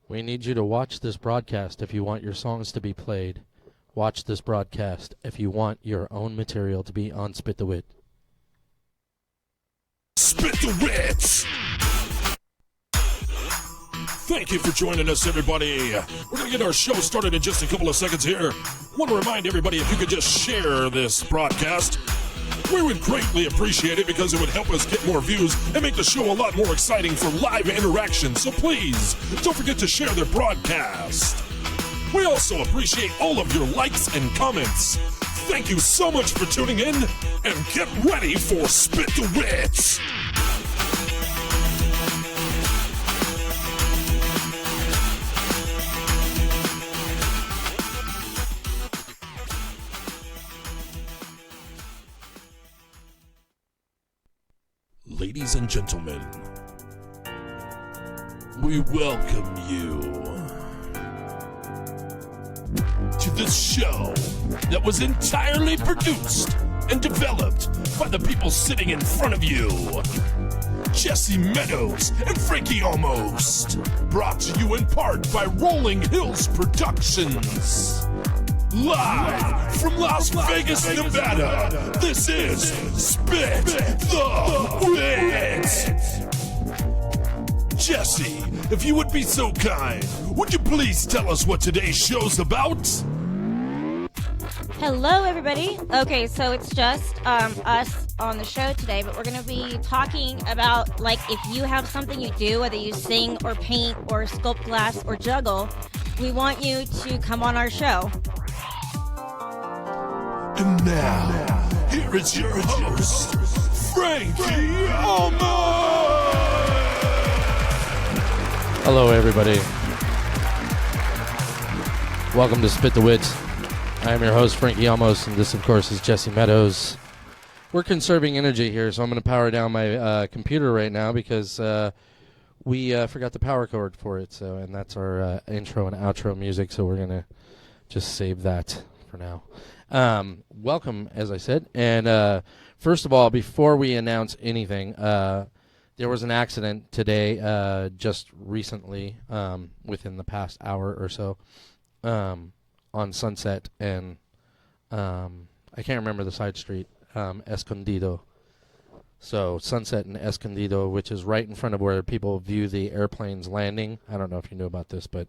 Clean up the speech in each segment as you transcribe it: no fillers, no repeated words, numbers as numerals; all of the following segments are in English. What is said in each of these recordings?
We need you to watch this broadcast if you want your songs to be played. Watch this broadcast if you want your own material to be on Spit the Wit. Spit the Wit! Thank you for joining us, everybody. We're going to get our show started in just a couple of seconds here. I want to remind everybody if you could just share this broadcast. We would greatly appreciate it because it would help us get more views and make the show a lot more exciting for live interaction. So please, don't forget to share the broadcast. We also appreciate all of your likes and comments. Thank you so much for tuning in, and get ready for Spit the Wit! Ladies and gentlemen, we welcome you to this show that was entirely produced and developed by the people sitting in front of you. Jessy, Meadows, and Frankie Almost. Brought to you in part by Rolling Hills Productions. Live from Las Vegas, Nevada, this is Spit the Wit. Jessy, if you would be so kind, would you please tell us what today's show's about? Hello, everybody. Okay, so it's just us on the show today, but we're going to be talking about, like, if you have something you do, whether you sing or paint or sculpt glass or juggle, we want you to come on our show. And now, here is your host, Frankie Almost. Hello, everybody. Welcome to Spit the Wit. I am your host, Frankie Almost, and this, of course, is Jessy Meadows. We're conserving energy here, so I'm going to power down my computer right now because we forgot the power cord for it. And that's our intro and outro music, so we're going to just save that for now. Welcome, as I said. And first of all, before we announce anything, there was an accident today, just recently, within the past hour or so, on Sunset and I can't remember the side street, Escondido. So Sunset and Escondido, which is right in front of where people view the airplane's landing. I don't know if you knew about this, but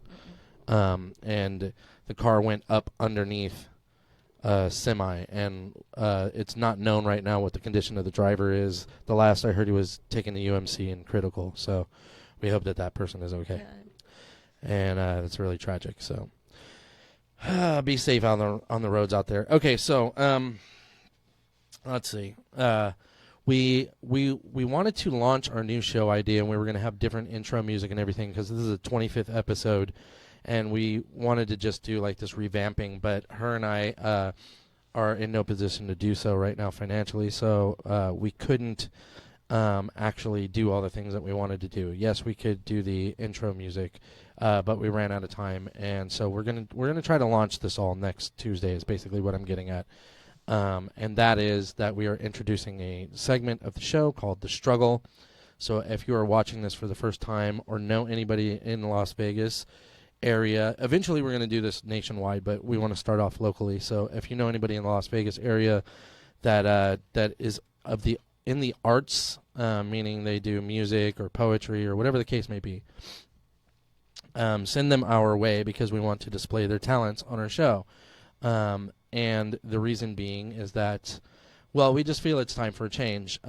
and the car went up underneath semi, and it's not known right now what the condition of the driver is. The last I heard, he was taken to UMC and critical, so we hope that that person is okay. Good. And that's really tragic, so be safe on the roads out there. Okay, so let's see. We wanted to launch our new show idea, and we were going to have different intro music and everything because this is a 25th episode. And we wanted to just do like this revamping, but her and I are in no position to do so right now financially, so we couldn't actually do all the things that we wanted to do. Yes, we could do the intro music, but we ran out of time, and so we're gonna try to launch this all next Tuesday. Is basically what I'm getting at, and that is that we are introducing a segment of the show called The Struggle. So if you are watching this for the first time or know anybody in Las Vegas area, eventually we're going to do this nationwide, but we want to start off locally. So if you know anybody in the Las Vegas area that is in the arts, meaning they do music or poetry or whatever the case may be, send them our way because we want to display their talents on our show. And the reason being is that, well, we just feel it's time for a change.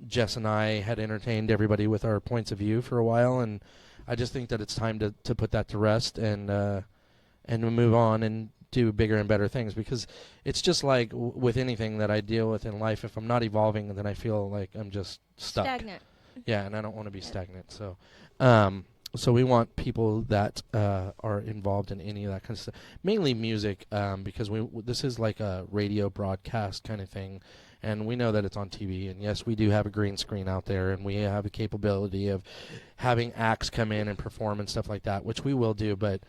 Jess and I had entertained everybody with our points of view for a while, and I just think that it's time to put that to rest and move on and do bigger and better things, because it's just like with anything that I deal with in life, if I'm not evolving, then I feel like I'm just stuck. Stagnant. Yeah, and I don't want to be stagnant. So so we want people that are involved in any of that kind of stuff, mainly music, because this is like a radio broadcast kind of thing. And we know that it's on TV, and yes, we do have a green screen out there, and we have the capability of having acts come in and perform and stuff like that, which we will do, but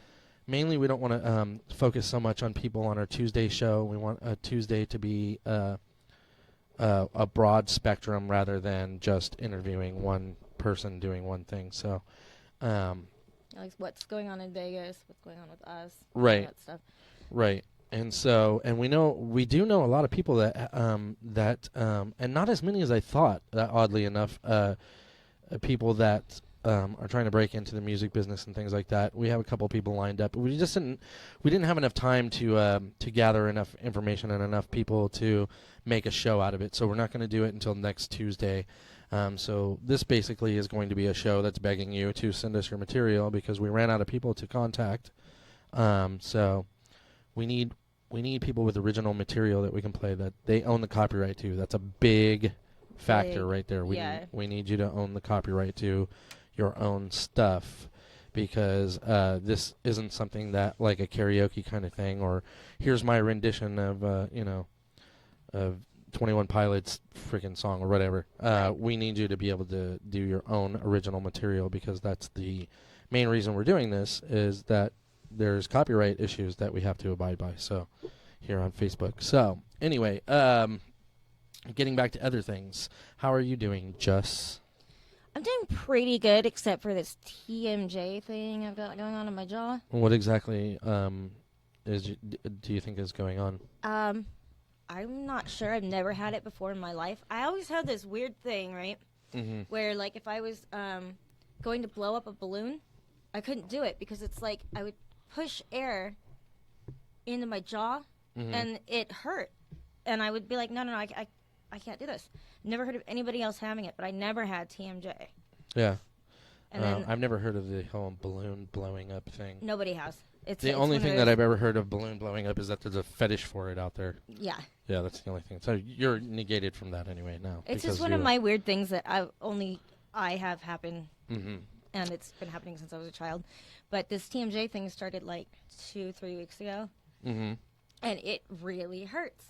mainly we don't want to focus so much on people on our Tuesday show. We want a Tuesday to be a broad spectrum rather than just interviewing one person doing one thing. So Like what's going on in Vegas, what's going on with us, Right. all that stuff. Right. And so, and we do know a lot of people that, and not as many as I thought, oddly enough, people that are trying to break into the music business and things like that. We have a couple of people lined up, but we didn't have enough time to gather enough information and enough people to make a show out of it. So we're not going to do it until next Tuesday. So this basically is going to be a show that's begging you to send us your material because we ran out of people to contact. So we need people with original material that we can play that they own the copyright to. That's a big factor right there. We need you to own the copyright to your own stuff because this isn't something that like a karaoke kind of thing or here's my rendition of of 21 Pilots freaking song or whatever. We need you to be able to do your own original material because that's the main reason we're doing this is that there's copyright issues that we have to abide by. So here on Facebook. So anyway, getting back to other things. How are you doing, Jess? I'm doing pretty good, except for this TMJ thing I've got going on in my jaw. What exactly do you think is going on? I'm not sure. I've never had it before in my life. I always had this weird thing, right? Mm-hmm. Where, like, if I was going to blow up a balloon, I couldn't do it because it's like I would push air into my jaw, and it hurt. And I would be like, no, I can't do this. Never heard of anybody else having it, but I never had TMJ. Yeah. And then I've never heard of the whole balloon blowing up thing. nobody has. It's the only thing that I've ever heard of balloon blowing up is that there's a fetish for it out there. Yeah. Yeah, that's the only thing. So you're negated from that anyway now. It's just one of my weird things that I have happen, and it's been happening since I was a child. But this TMJ thing started like 2-3 weeks ago, and it really hurts.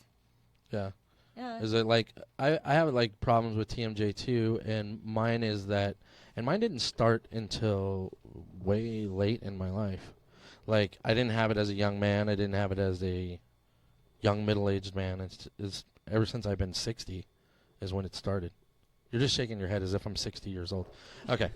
Yeah. Yeah. Is it like I have like problems with TMJ too, and mine is that, and mine didn't start until way late in my life. Like I didn't have it as a young man. I didn't have it as a young middle-aged man. It's ever since I've been 60 is when it started. You're just shaking your head as if I'm 60 years old. Okay.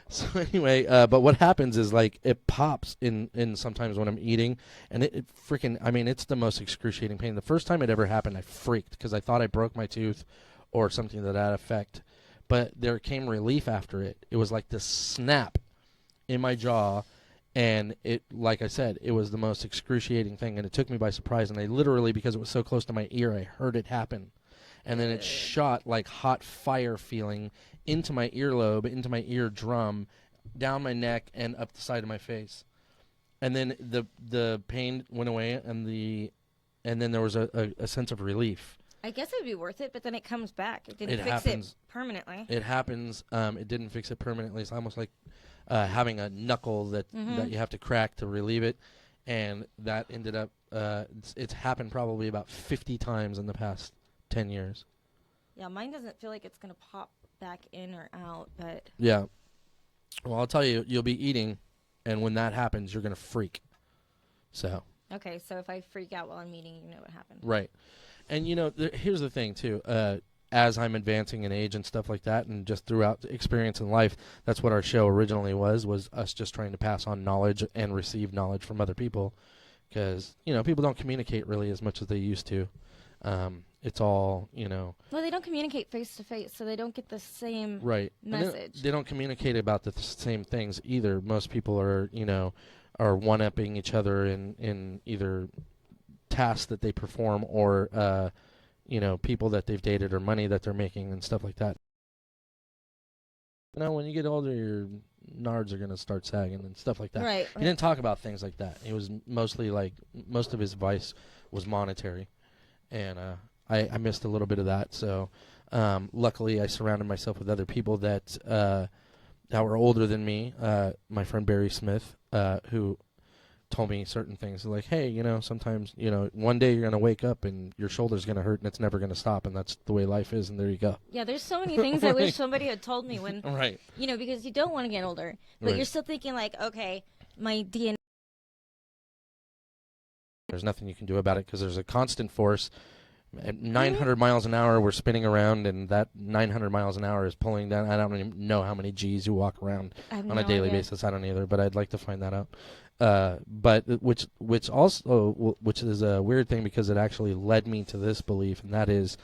So anyway, but what happens is like it pops in sometimes when I'm eating, and it freaking, I mean, it's the most excruciating pain. The first time it ever happened, I freaked because I thought I broke my tooth or something to that effect. But there came relief after it. It was like this snap in my jaw, and it, like I said, it was the most excruciating thing, and it took me by surprise. And I literally, because it was so close to my ear, I heard it happen. And then it shot like hot fire feeling into my earlobe, into my eardrum, down my neck, and up the side of my face. And then the pain went away, and then there was a sense of relief. I guess it would be worth it, but then it comes back. It didn't fix it permanently. It happens. It didn't fix it permanently. It's almost like having a knuckle that you have to crack to relieve it. And that ended up, it's happened probably about 50 times in the past 10 years. Yeah, mine doesn't feel like it's going to pop back in or out, but... Yeah. Well, I'll tell you, you'll be eating, and when that happens, you're going to freak. So... Okay, so if I freak out while I'm eating, you know what happened. Right. And, you know, here's the thing, too. As I'm advancing in age and stuff like that, and just throughout the experience in life, that's what our show originally was us just trying to pass on knowledge and receive knowledge from other people. Because, you know, people don't communicate really as much as they used to. It's all, you know... Well, they don't communicate face-to-face, so they don't get the same message. They don't communicate about the same things either. Most people are, you know... are one-upping each other in either tasks that they perform or, you know, people that they've dated or money that they're making and stuff like that. You know, when you get older, your nards are going to start sagging and stuff like that. Right. He didn't talk about things like that. He was mostly like, most of his advice was monetary. And I missed a little bit of that. So luckily I surrounded myself with other people that were older than me. My friend Barry Smith, who told me certain things like, hey, you know, sometimes, you know, one day you're going to wake up and your shoulder's going to hurt and it's never going to stop, and that's the way life is, and there you go. Yeah, there's so many things I wish somebody had told me when, right. You know, because you don't want to get older, but you're still thinking like, okay, my DNA. There's nothing you can do about it because there's a constant force At 900 miles an hour, we're spinning around, and that 900 miles an hour is pulling down. I don't even know how many G's you walk around on a daily basis. I don't either, but I'd like to find that out. But which is a weird thing because it actually led me to this belief, and that is,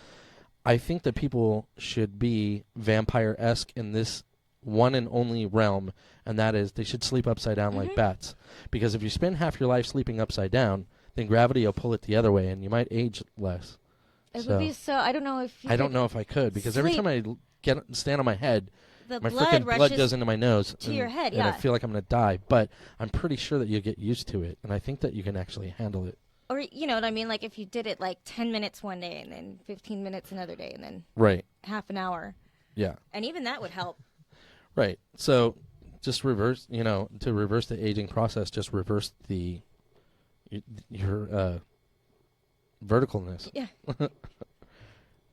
I think that people should be vampire-esque in this one and only realm, and that is they should sleep upside down like bats. Because if you spend half your life sleeping upside down, then gravity will pull it the other way, and you might age less. It would be so. I don't know if you I don't know if I could, because every time I stand on my head, the my freaking blood goes into my nose to your head, and I feel like I'm going to die. But I'm pretty sure that you get used to it, and I think that you can actually handle it. Or you know what I mean? Like if you did it like 10 minutes one day, and then 15 minutes another day, and then half an hour. Yeah. And even that would help. Right. So just reverse. To reverse the aging process, just reverse your verticalness. Yeah.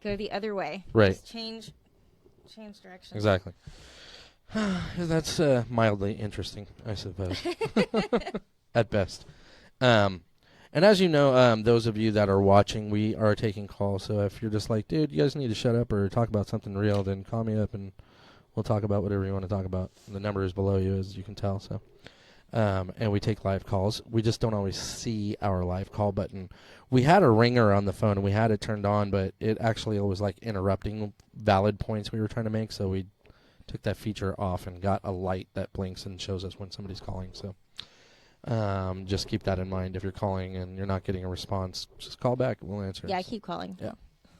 Go the other way. Right. Just change direction. Exactly. That's mildly interesting, I suppose. At best. And as you know, those of you that are watching, we are taking calls. So if you're just like, dude, you guys need to shut up or talk about something real, then call me up and we'll talk about whatever you want to talk about. The number is below you, as you can tell. So. And we take live calls. We just don't always see our live call button. We had a ringer on the phone, and we had it turned on, but it actually was like interrupting valid points we were trying to make, so we took that feature off and got a light that blinks and shows us when somebody's calling. So just keep that in mind. If you're calling and you're not getting a response, just call back. We'll answer. Yeah, keep calling. Yeah.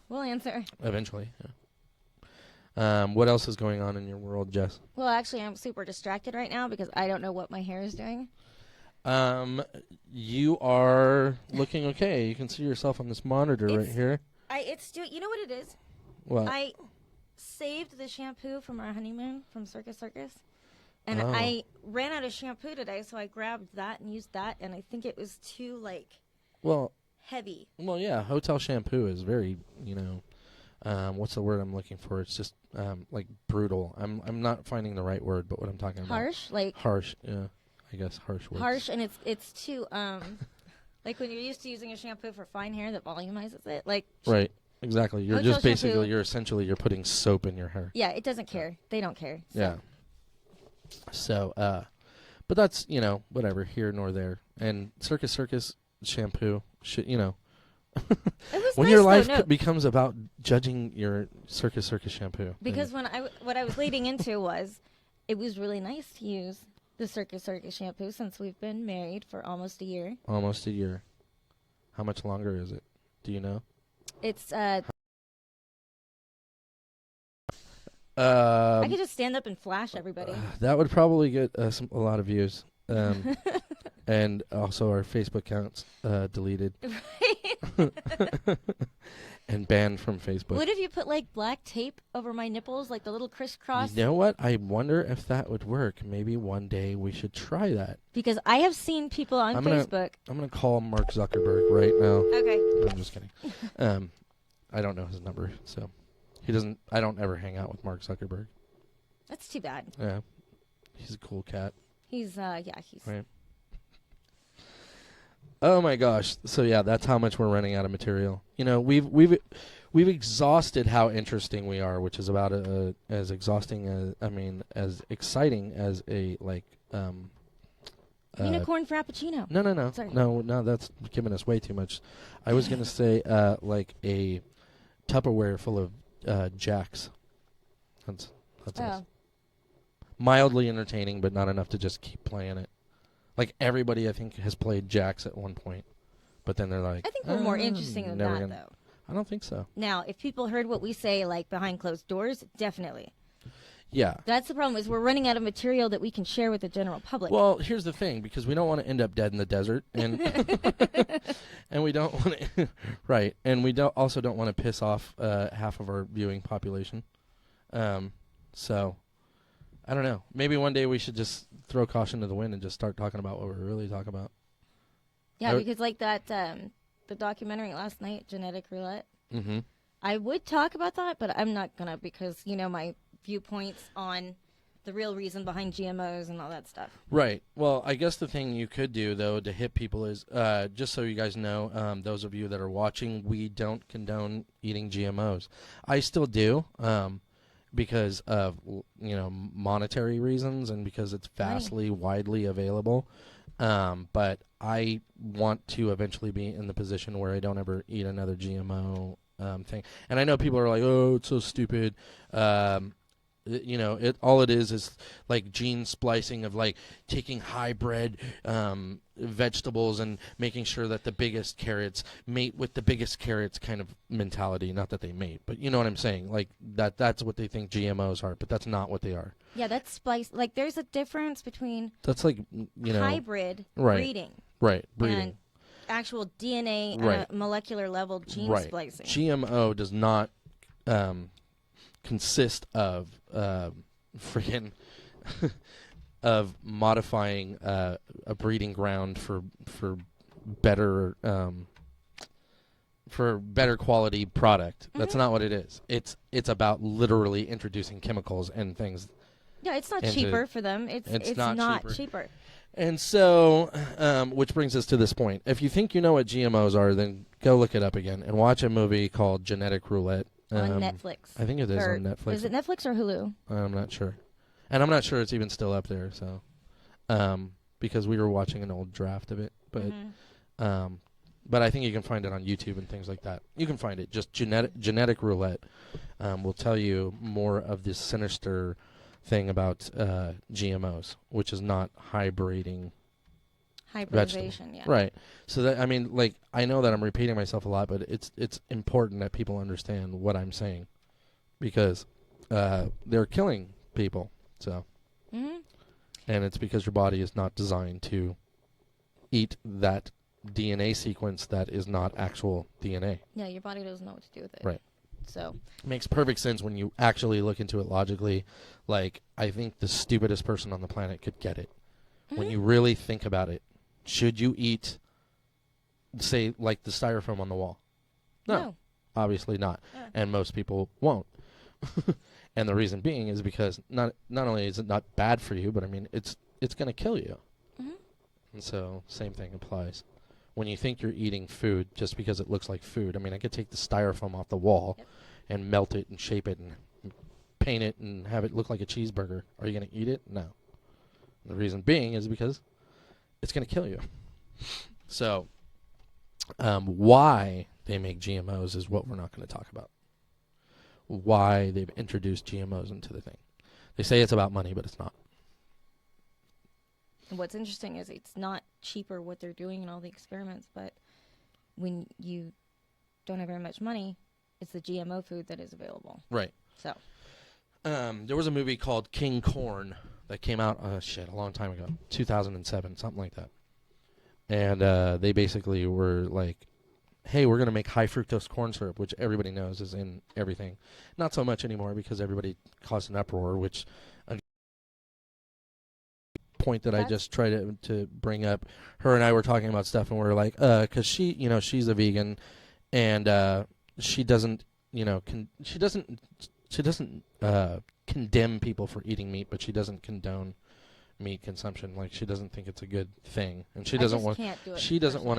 We'll answer. Eventually, yeah. What else is going on in your world, Jess? Well, actually, I'm super distracted right now because I don't know what my hair is doing. You are looking okay. You can see yourself on this monitor right here. You know what it is? What? I saved the shampoo from our honeymoon from Circus, and I ran out of shampoo today, so I grabbed that and used that, and I think it was too heavy. Well, yeah, hotel shampoo is very, what's the word I'm looking for? It's just like brutal. I'm not finding the right word, but what I'm talking about. Harsh, yeah. I guess harsh words. Harsh, and it's too like when you're used to using a shampoo for fine hair that volumizes it, like. Right. Exactly. You're just basically you're putting soap in your hair. Yeah, it doesn't care. They don't care. So. Yeah. So, but that's whatever, here nor there. And Circus shampoo should It was when nice, your life though, no. becomes about judging your Circus shampoo. Because what I was leading into was, it was really nice to use the Circus shampoo since we've been married for almost a year. Almost a year. How much longer is it? Do you know? It's I could just stand up and flash everybody. That would probably get a lot of views. And also our Facebook accounts deleted. And banned from Facebook. What if you put black tape over my nipples, like the little crisscross? You know what? I wonder if that would work. Maybe one day we should try that. Because I have seen people on Facebook. I'm going to call Mark Zuckerberg right now. Okay. I'm just kidding. I don't know his number, so I don't ever hang out with Mark Zuckerberg. That's too bad. Yeah. He's a cool cat. He's right. Oh my gosh! So yeah, that's how much we're running out of material. We've exhausted how interesting we are, which is about as exhausting as exciting as a unicorn frappuccino. No. Sorry. No. That's giving us way too much. I was gonna say like a Tupperware full of Jacks. That's us. Mildly entertaining, but not enough to just keep playing it. Like everybody, I think, has played Jacks at one point, but then they're like, I think we're more interesting than that, though. I don't think so. Now, if people heard what we say, behind closed doors, definitely. Yeah. That's the problem, is we're running out of material that we can share with the general public. Well, here's the thing, because we don't want to end up dead in the desert, and and we don't want to, right, and we also don't want to piss off half of our viewing population. So, I don't know. Maybe one day we should just throw caution to the wind and just start talking about what we're really talking about. Yeah, because that, the documentary last night, Genetic Roulette, mm-hmm. I would talk about that, but I'm not going to because, my viewpoints on the real reason behind GMOs and all that stuff. Right. Well, I guess the thing you could do, though, to hit people is, just so you guys know, those of you that are watching, we don't condone eating GMOs. I still do, because of, monetary reasons and because it's vastly, widely available. But I want to eventually be in the position where I don't ever eat another GMO thing. And I know people are like, oh, it's so stupid. All it is like gene splicing of like taking hybrid vegetables and making sure that the biggest carrots mate with the biggest carrots kind of mentality. Not that they mate, but you know what I'm saying. Like that's what they think GMOs are, but that's not what they are. Yeah, that's splice. Like there's a difference between that's like hybrid breeding, breeding, and actual DNA molecular level gene splicing. GMO does not consist of of modifying a breeding ground for better quality product. Mm-hmm. That's not what it is. It's about literally introducing chemicals and things. Yeah, it's not cheaper for them. It's not cheaper. And so, which brings us to this point. If you think you know what GMOs are, then go look it up again and watch a movie called Genetic Roulette. On Netflix. I think it is on Netflix. Is it Netflix or Hulu? I'm not sure. And I'm not sure it's even still up there, so because we were watching an old draft of it. But but I think you can find it on YouTube and things like that. You can find it. Just Genetic Roulette will tell you more of this sinister thing about GMOs, which is not hybridization, yeah. Right. So that I know that I'm repeating myself a lot, but it's important that people understand what I'm saying because they're killing people. So, and it's because your body is not designed to eat that DNA sequence that is not actual DNA. Yeah, your body doesn't know what to do with it. Right. So it makes perfect sense when you actually look into it logically. Like, I think the stupidest person on the planet could get it. When you really think about it, should you eat, say, like the styrofoam on the wall? No. Obviously not. Yeah. And most people won't. And the reason being is because not only is it not bad for you, but I mean, it's going to kill you. Mm-hmm. And so, same thing applies. When you think you're eating food just because it looks like food, I mean, I could take the styrofoam off the wall and melt it and shape it and paint it and have it look like a cheeseburger. Are you going to eat it? No. The reason being is because it's going to kill you. So, why they make GMOs is what we're not going to talk about. Why they've introduced GMOs into the thing. They say it's about money, but it's not. And what's interesting is it's not cheaper what they're doing in all the experiments, but when you don't have very much money, it's the GMO food that is available. Right. So, there was a movie called King Corn that came out, a long time ago, 2007, something like that. And they basically were like, hey, we're going to make high fructose corn syrup, which everybody knows is in everything. Not so much anymore because everybody caused an uproar, which point that I just tried to bring up. Her and I were talking about stuff, and we were like, because she's a vegan, and she doesn't, she doesn't condemn people for eating meat, but she doesn't condone meat consumption. Like, she doesn't think it's a good thing, and she doesn't want to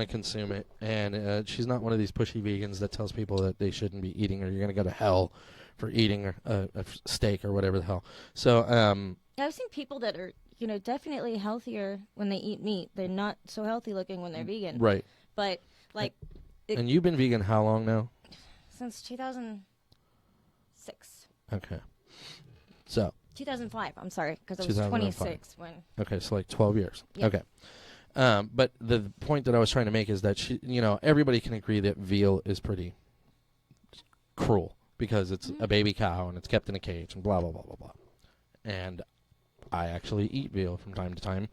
consume it. And she's not one of these pushy vegans that tells people that they shouldn't be eating, or you're going to go to hell for eating a steak or whatever the hell. So I've seen people that are definitely healthier when they eat meat. They're not so healthy looking when they're vegan. Right. But like. And you've been vegan how long now? Since 2006. Okay. So. 2005. I'm sorry, because I was 26 when. Okay, so like 12 years. Yeah. Okay. But the point that I was trying to make is that everybody can agree that veal is pretty cruel because it's a baby cow and it's kept in a cage and blah blah blah blah blah. And I actually eat veal from time to time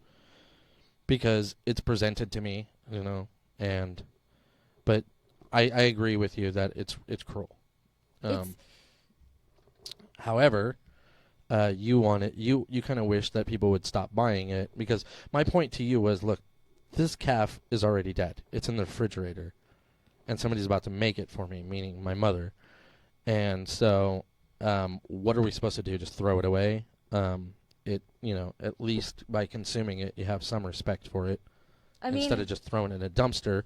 because it's presented to me, but I agree with you that it's cruel. However, you want it. You kind of wish that people would stop buying it because my point to you was, look, this calf is already dead. It's in the refrigerator, and somebody's about to make it for me, meaning my mother. And so, what are we supposed to do? Just throw it away? at least by consuming it, you have some respect for it I instead mean, of just throwing it in a dumpster.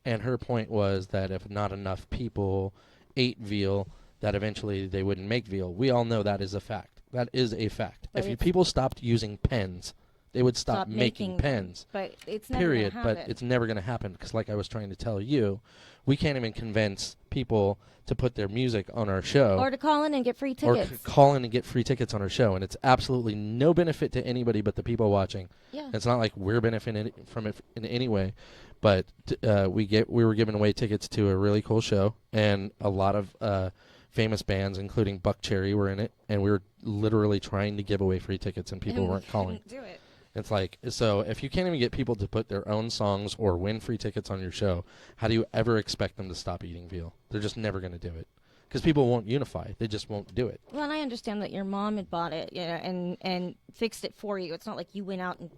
And her point was that if not enough people ate veal, that eventually they wouldn't make veal. We all know that is a fact. That is a fact. But If people stopped using pens, they would stop making pens. But it's never Period. gonna But happen. it's never going to happen because, like I was trying to tell you, we can't even convince people to put their music on our show. Or to call in and get free tickets. Or call in and get free tickets on our show, and it's absolutely no benefit to anybody but the people watching. Yeah. It's not like we're benefiting from it in any way, but we were giving away tickets to a really cool show, and a lot of famous bands, including Buck Cherry, were in it, and we were literally trying to give away free tickets, and people weren't calling. Do it. It's like, so if you can't even get people to put their own songs or win free tickets on your show, how do you ever expect them to stop eating veal? They're just never going to do it. Because people won't unify. They just won't do it. Well, and I understand that your mom had bought it, and fixed it for you. It's not like you went out and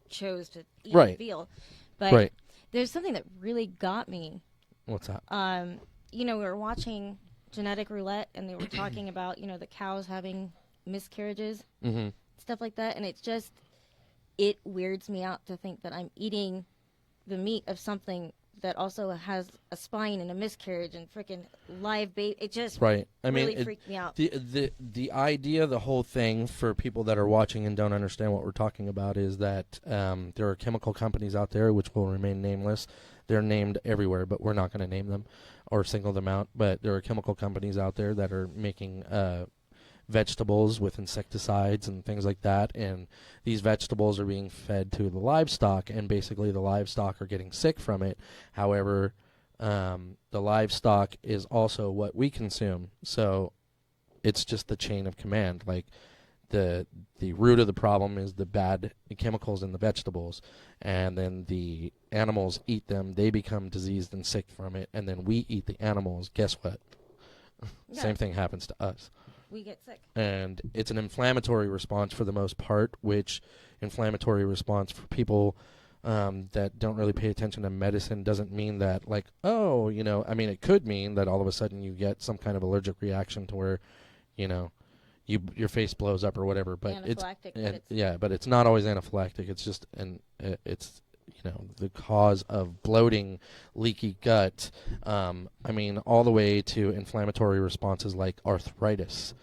chose to eat veal. But there's something that really got me. What's that? We were watching Genetic Roulette, and they were talking about, the cows having miscarriages, stuff like that, and it weirds me out to think that I'm eating the meat of something that also has a spine and a miscarriage and freaking live baby. It just really freaked me out. The idea, the whole thing for people that are watching and don't understand what we're talking about is that there are chemical companies out there which will remain nameless. They're named everywhere, but we're not going to name them or single them out. But there are chemical companies out there that are making vegetables with insecticides and things like that, and these vegetables are being fed to the livestock, and basically the livestock are getting sick from it. However, the livestock is also what we consume, so it's just the chain of command. Like the root of the problem is the bad chemicals in the vegetables, and then the animals eat them, they become diseased and sick from it, and then we eat the animals. Guess what? Yeah. Same thing happens to us. We get sick. And it's an inflammatory response for the most part, which inflammatory response for people that don't really pay attention to medicine doesn't mean that, like, it could mean that all of a sudden you get some kind of allergic reaction to where, your face blows up or whatever. But but it's not always anaphylactic. It's just it's the cause of bloating, leaky gut, all the way to inflammatory responses like arthritis,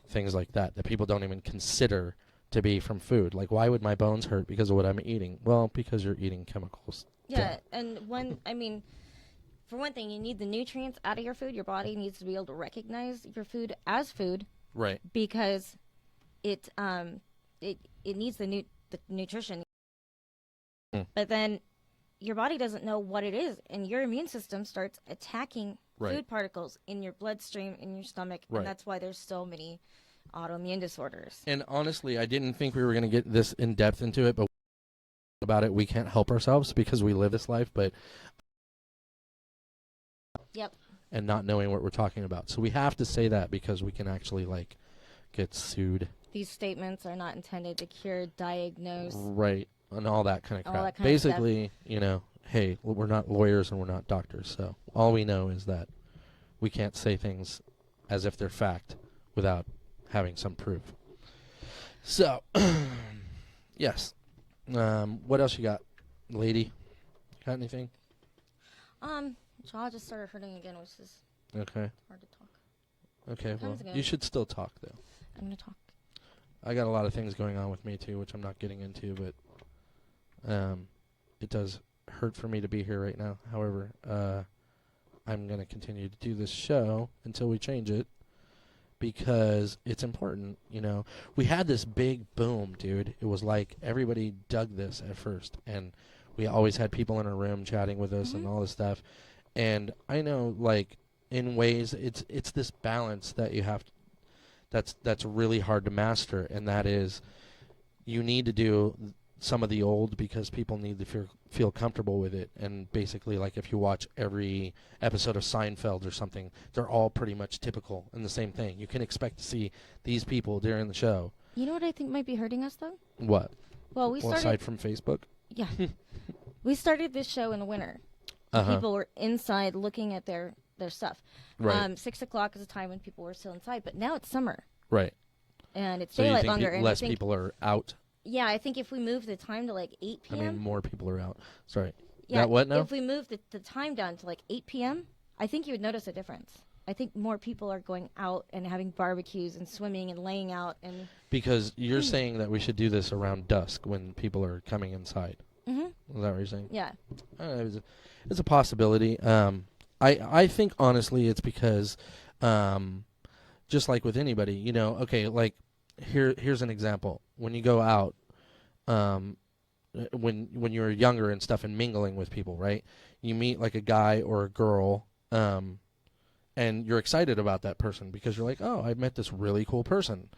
things like that people don't even consider to be from food. Like, why would my bones hurt because of what I'm eating? Well, because you're eating chemicals. Yeah, and for one thing, you need the nutrients out of your food. Your body needs to be able to recognize your food as food. Right. Because it needs the nutrition. But then your body doesn't know what it is, and your immune system starts attacking food particles in your bloodstream, in your stomach, and that's why there's so many autoimmune disorders. And honestly, I didn't think we were going to get this in depth into it, but about it, we can't help ourselves because we live this life, but and not knowing what we're talking about. So we have to say that because we can actually, get sued. These statements are not intended to cure, diagnose. Right. And all that kind of crap. All that kind Basically, of stuff. Hey, we're not lawyers and we're not doctors, so all we know is that we can't say things as if they're fact without having some proof. So, yes. What else you got, lady? Got anything? Jaw just started hurting again, which is okay. Hard to talk. Okay, well, you should still talk, though. I'm going to talk. I got a lot of things going on with me, too, which I'm not getting into, but it does hurt for me to be here right now. However, I'm going to continue to do this show until we change it because it's important, We had this big boom, dude. It was like everybody dug this at first, and we always had people in our room chatting with us and all this stuff. And I know, in ways, it's this balance that you have that's really hard to master, and that is you need to do some of the old because people need to feel comfortable with it. And basically, if you watch every episode of Seinfeld or something, they're all pretty much typical and the same thing. You can expect to see these people during the show. You know what I think might be hurting us, though? What? Well, we started... aside from Facebook? Yeah. We started this show in the winter. People were inside looking at their stuff. Right. 6 o'clock is a time when people were still inside, but now it's summer. Right. and it's So you daylight think longer. And less I think, people are out? Yeah, I think if we move the time to like 8 p.m. I mean, more people are out. Sorry. Yeah, That what now? if we move the time down to like 8 p.m., I think you would notice a difference. I think more people are going out and having barbecues and swimming and laying out. And Because you're saying that we should do this around dusk when people are coming inside. Mm-hmm. Is that what you're saying? Yeah. It's a possibility. I think, honestly, it's because, just like with anybody, you know, okay, like, here's an example. When you go out, when you're younger and stuff and mingling with people, right? You meet, like, a guy or a girl, and you're excited about that person because you're like, oh, I met this really cool person.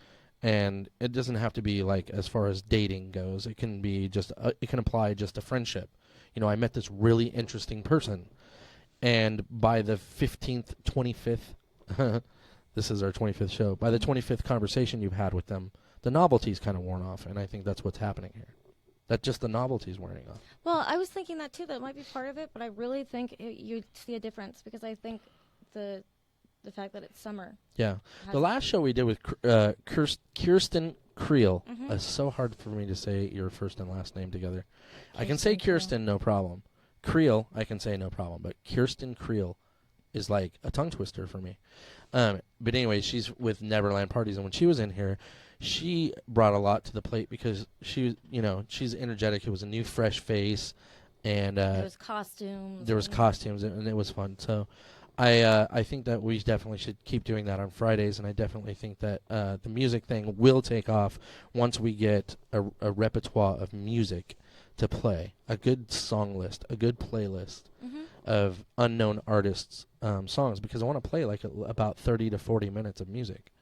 And it doesn't have to be, like, as far as dating goes. It can be just, it can apply just to friendship. You know, I met this really interesting person. And by the 15th, 25th, this is our 25th show, by the 25th conversation you've had with them, the novelty's kind of worn off. And I think that's what's happening here. That just the novelty's wearing off. Well, I was thinking that too. That might be part of it, but I really think you'd see a difference because I think the fact that it's summer. Yeah. The last show we did with Kirsten Creel. Mm-hmm. It's so hard for me to say your first and last name together. I can Kirsten say Kirsten, no problem. Creel, I can say no problem. But Kirsten Creel is like a tongue twister for me. But anyway, she's with Neverland Parties. And when she was in here, she brought a lot to the plate because she, you know, she's energetic. It was a new, fresh face. And there was costumes. There was costumes, and it was fun. So I think that we definitely should keep doing that on Fridays, and I definitely think that the music thing will take off once we get a repertoire of music to play, a good song list, a good playlist of unknown artists' songs, because I want to play like about 30 to 40 minutes of music.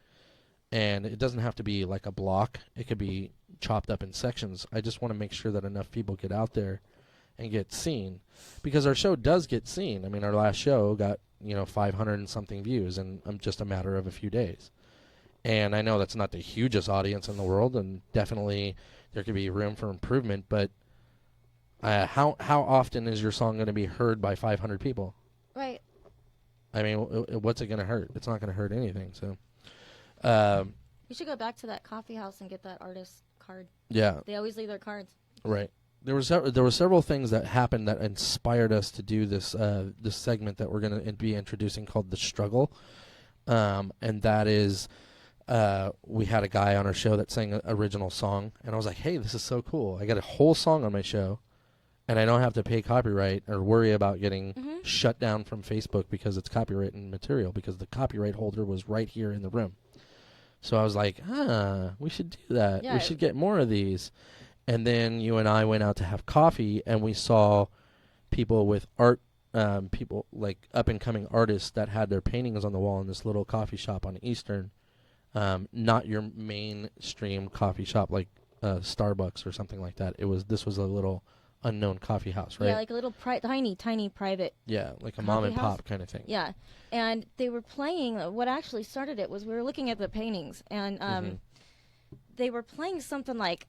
And it doesn't have to be like a block. It could be chopped up in sections. I just want to make sure that enough people get out there and get seen, because our show does get seen. I mean, our last show got, 500 and something views in just a matter of a few days. And I know that's not the hugest audience in the world, and definitely there could be room for improvement, but how often is your song going to be heard by 500 people? Right. I mean, what's it going to hurt? It's not going to hurt anything. So you should go back to that coffee house and get that artist card. Yeah. They always leave their cards. Right. There were several things that happened that inspired us to do this this segment that we're going to be introducing called The Struggle. And that is, we had a guy on our show that sang an original song, and I was like, hey, this is so cool. I got a whole song on my show, and I don't have to pay copyright or worry about getting shut down from Facebook because it's copywritten material, because the copyright holder was right here in the room. So I was like, we should do that. Yeah, we should get more of these. And then you and I went out to have coffee, and we saw people with art, people like up-and-coming artists that had their paintings on the wall in this little coffee shop on Eastern. Not your mainstream coffee shop like Starbucks or something like that. This was a little unknown coffee house, right? Yeah, like a little tiny private. Yeah, like a mom and pop kind of thing. Yeah, and they were playing. What actually started it was we were looking at the paintings, and they were playing something like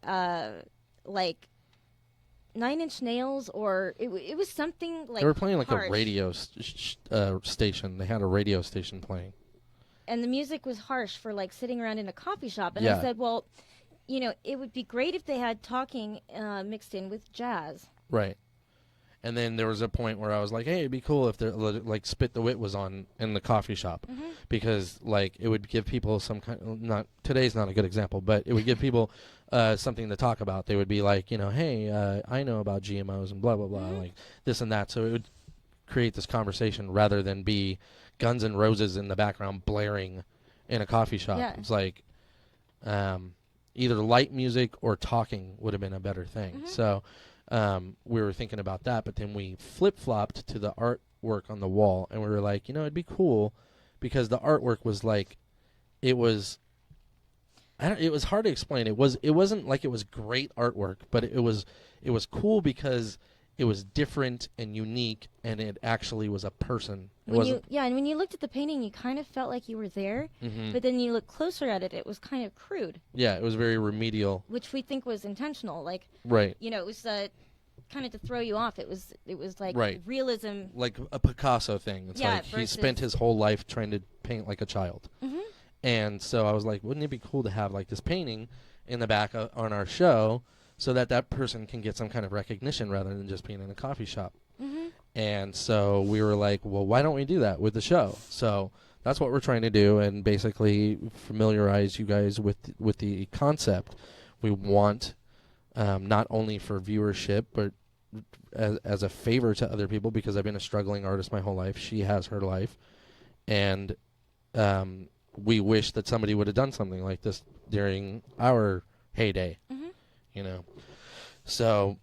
9 Inch Nails, or it was something like. They were playing like harsh. a radio station. They had a radio station playing. And the music was harsh for like sitting around in a coffee shop. And yeah. I said, well, it would be great if they had talking mixed in with jazz. Right. And then there was a point where I was like, hey, it'd be cool if like Spit the Wit was on in the coffee shop, because like it would give people some kind. Today's not a good example, but it would give people something to talk about. They would be like, hey, I know about GMOs and blah blah blah, like this and that. So it would create this conversation rather than be Guns N' Roses in the background blaring in a coffee shop. Yeah. It's like either light music or talking would have been a better thing. So we were thinking about that, but then we flip-flopped to the artwork on the wall, and we were like, it'd be cool, because the artwork was like, it was hard to explain. It wasn't like it was great artwork, but it was cool because it was different and unique, and it actually was a person. And when you looked at the painting, you kind of felt like you were there, but then you look closer at it, it was kind of crude. Yeah, it was very remedial. Which we think was intentional. Like, right. It was kind of to throw you off. It was like realism. Like a Picasso thing. It's like he spent his whole life trying to paint like a child. And so I was like, wouldn't it be cool to have like this painting in the back on our show so that that person can get some kind of recognition rather than just being in a coffee shop? Mm-hmm. And so we were like, well, why don't we do that with the show? So that's what we're trying to do, and basically familiarize you guys with the concept. We want not only for viewership, but as a favor to other people, because I've been a struggling artist my whole life. She has her life, and we wish that somebody would have done something like this during our heyday. Mm-hmm. You know, so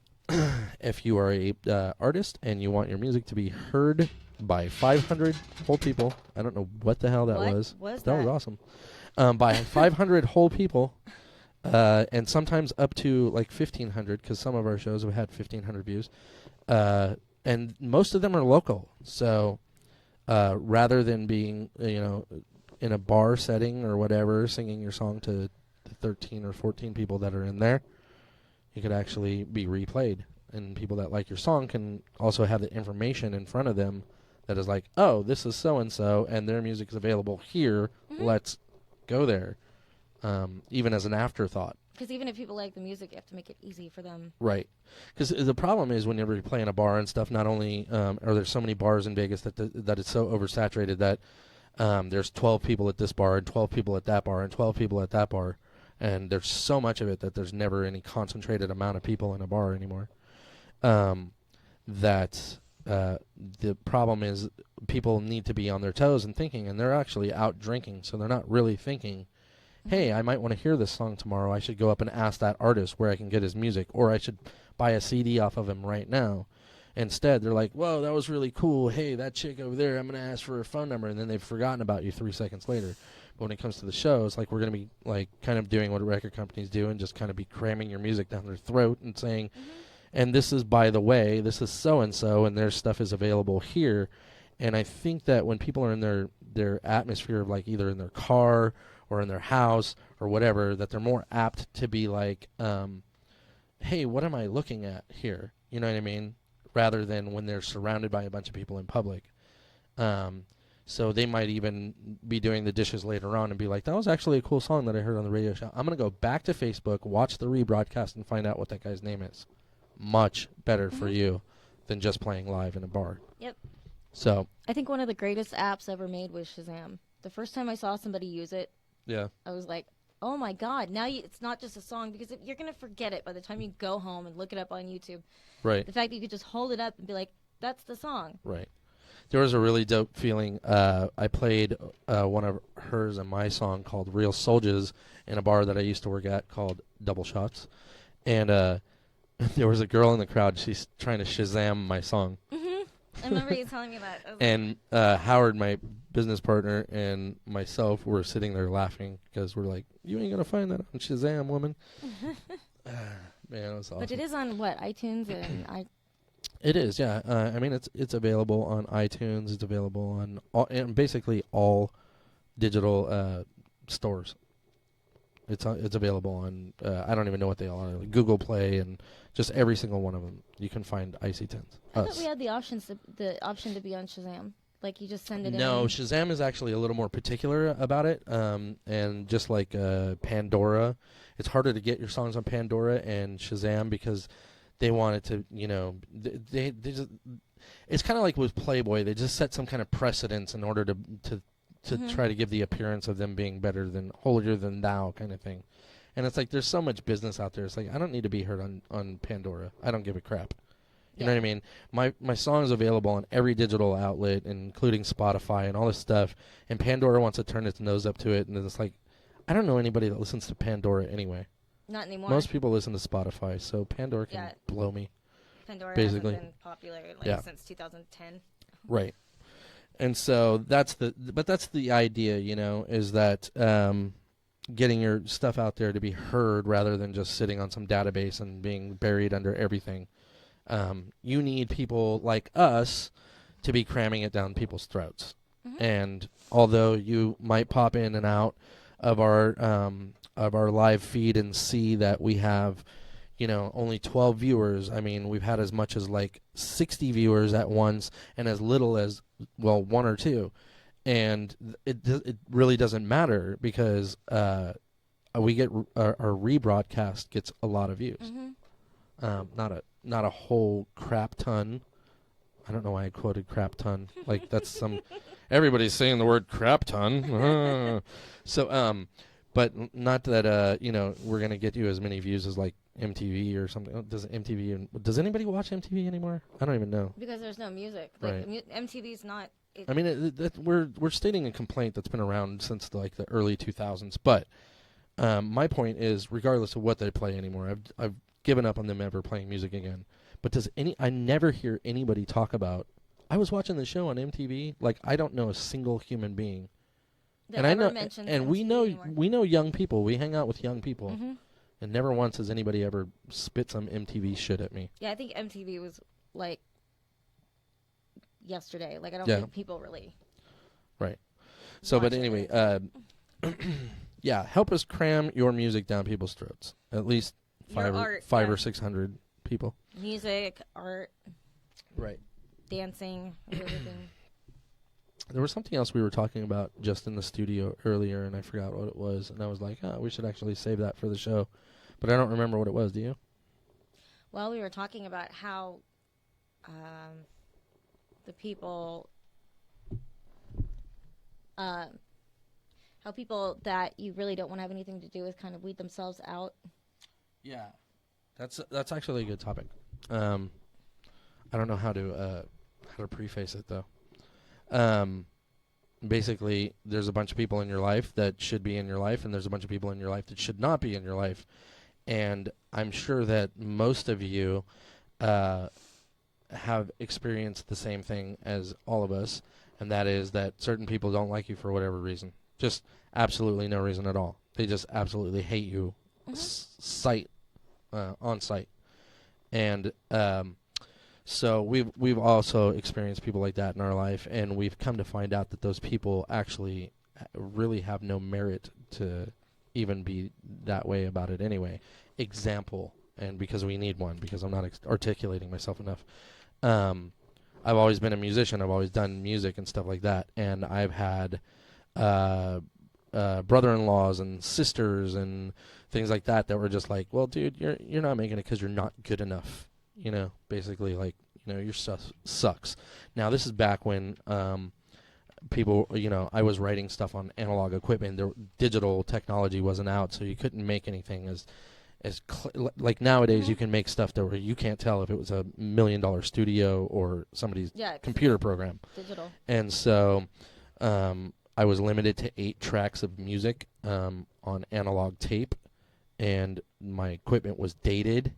if you are a artist and you want your music to be heard by 500 whole people, I don't know what the hell that was. Was that was awesome. By 500 whole people, and sometimes up to like 1,500, because some of our shows have had 1,500 views, and most of them are local. So rather than being, in a bar setting or whatever, singing your song to the 13 or 14 people that are in there, you could actually be replayed, and people that like your song can also have the information in front of them that is like, oh, this is so-and-so, and their music is available here. Mm-hmm. Let's go there, even as an afterthought. Because even if people like the music, you have to make it easy for them. Right. Because the problem is whenever you play in a bar and stuff, not only are there so many bars in Vegas that it's so oversaturated that there's 12 people at this bar and 12 people at that bar and 12 people at that bar. And there's so much of it that there's never any concentrated amount of people in a bar anymore. The problem is people need to be on their toes and thinking, and they're actually out drinking, so they're not really thinking, hey, I might want to hear this song tomorrow. I should go up and ask that artist where I can get his music, or I should buy a CD off of him right now. Instead, they're like, whoa, that was really cool. Hey, that chick over there, I'm going to ask for her phone number, and then they've forgotten about you 3 seconds later. But when it comes to the show, it's like we're going to be like kind of doing what record companies do and just kind of be cramming your music down their throat and saying, and this is, by the way, this is so-and-so, and their stuff is available here. And I think that when people are in their atmosphere of like either in their car or in their house or whatever, that they're more apt to be like, hey, what am I looking at here? You know what I mean? Rather than when they're surrounded by a bunch of people in public. So they might even be doing the dishes later on and be like, that was actually a cool song that I heard on the radio show. I'm going to go back to Facebook, watch the rebroadcast, and find out what that guy's name is. Much better for you than just playing live in a bar. Yep. So I think one of the greatest apps ever made was Shazam. The first time I saw somebody use it, I was like, oh my God, now it's not just a song, because you're going to forget it by the time you go home and look it up on YouTube. Right. The fact that you could just hold it up and be like, that's the song. Right. There was a really dope feeling. I played one of hers and my song called Real Soldiers in a bar that I used to work at called Double Shots. And there was a girl in the crowd. She's trying to Shazam my song. Mm-hmm. I remember you telling me that. And Howard, my business partner, and myself were sitting there laughing because we're like, you ain't going to find that on Shazam, woman. Man, it was awesome. But it is on, what, iTunes and It is, yeah. I mean, it's available on iTunes. It's available on basically all digital stores. It's available on, I don't even know what they all are, like Google Play and just every single one of them. You can find IC10s. I thought we had the option to be on Shazam. Like, you just send it in. No, Shazam is actually a little more particular about it. And just like Pandora, it's harder to get your songs on Pandora and Shazam because they want it to, they just, it's kind of like with Playboy. They just set some kind of precedence in order to try to give the appearance of them being better than, holier than thou kind of thing. And it's like there's so much business out there. It's like I don't need to be heard on Pandora. I don't give a crap. You know what I mean? My song is available on every digital outlet, including Spotify and all this stuff. And Pandora wants to turn its nose up to it. And it's like, I don't know anybody that listens to Pandora anyway. Not anymore. Most people listen to Spotify, so Pandora can blow me. Pandora basically hasn't been popular since 2010. Right. And so that's the idea, is that getting your stuff out there to be heard rather than just sitting on some database and being buried under everything. You need people like us to be cramming it down people's throats. Mm-hmm. And although you might pop in and out of our live feed and see that we have, only 12 viewers. I mean, we've had as much as like 60 viewers at once and as little as, 1 or 2. and it really doesn't matter because we get our rebroadcast gets a lot of views. Not a whole crap ton. I don't know why I quoted crap ton. Like that's some everybody's saying the word crap ton. So but not that we're gonna get you as many views as like MTV or something. Does anybody watch MTV anymore? I don't even know. Because there's no music. Like Right. MTV's not. I mean, we're stating a complaint that's been around since like the early 2000s. But my point is, regardless of what they play anymore, I've given up on them ever playing music again. But I never hear anybody talk about. I was watching the show on MTV. Like I don't know a single human being. That and I know, mentions and MTV we know young people. We hang out with young people, Mm-hmm. and never once has anybody ever spit some MTV shit at me. Yeah, I think MTV was like yesterday. Like I don't Yeah. think people really. Right. So, watch but it. anyway, yeah, help us cram your music down people's throats. At least Your art, five yeah. or 600 people. Music, art, Right. dancing, everything. There was something else we were talking about just in the studio earlier, and I forgot what it was. And I was like, we should actually save that for the show. But I don't remember what it was. Do you? Well, we were talking about how the people, how people that you really don't want to have anything to do with kind of weed themselves out. Yeah. That's actually a good topic. I don't know how to preface it though. Basically, there's a bunch of people in your life that should be in your life, and there's a bunch of people in your life that should not be in your life. And I'm sure that most of you have experienced the same thing as all of us, and that is that certain people don't like you for whatever reason. Just absolutely no reason at all. They just absolutely hate you on site. And so we've also experienced people like that in our life, and we've come to find out that those people actually really have no merit to even be that way about it anyway. Example, and because we need one, because I'm not articulating myself enough. I've always been a musician. I've always done music and stuff like that, and I've had brother-in-laws and sisters and things like that were just like, well, dude, you're not making it because you're not good enough. Basically, like, your stuff sucks. Now, this is back when people, I was writing stuff on analog equipment. Digital technology wasn't out, so you couldn't make anything like nowadays. You can make stuff where you can't tell if it was a $1 million studio or somebody's computer program. Digital. And so I was limited to 8 tracks of music on analog tape, and my equipment was dated.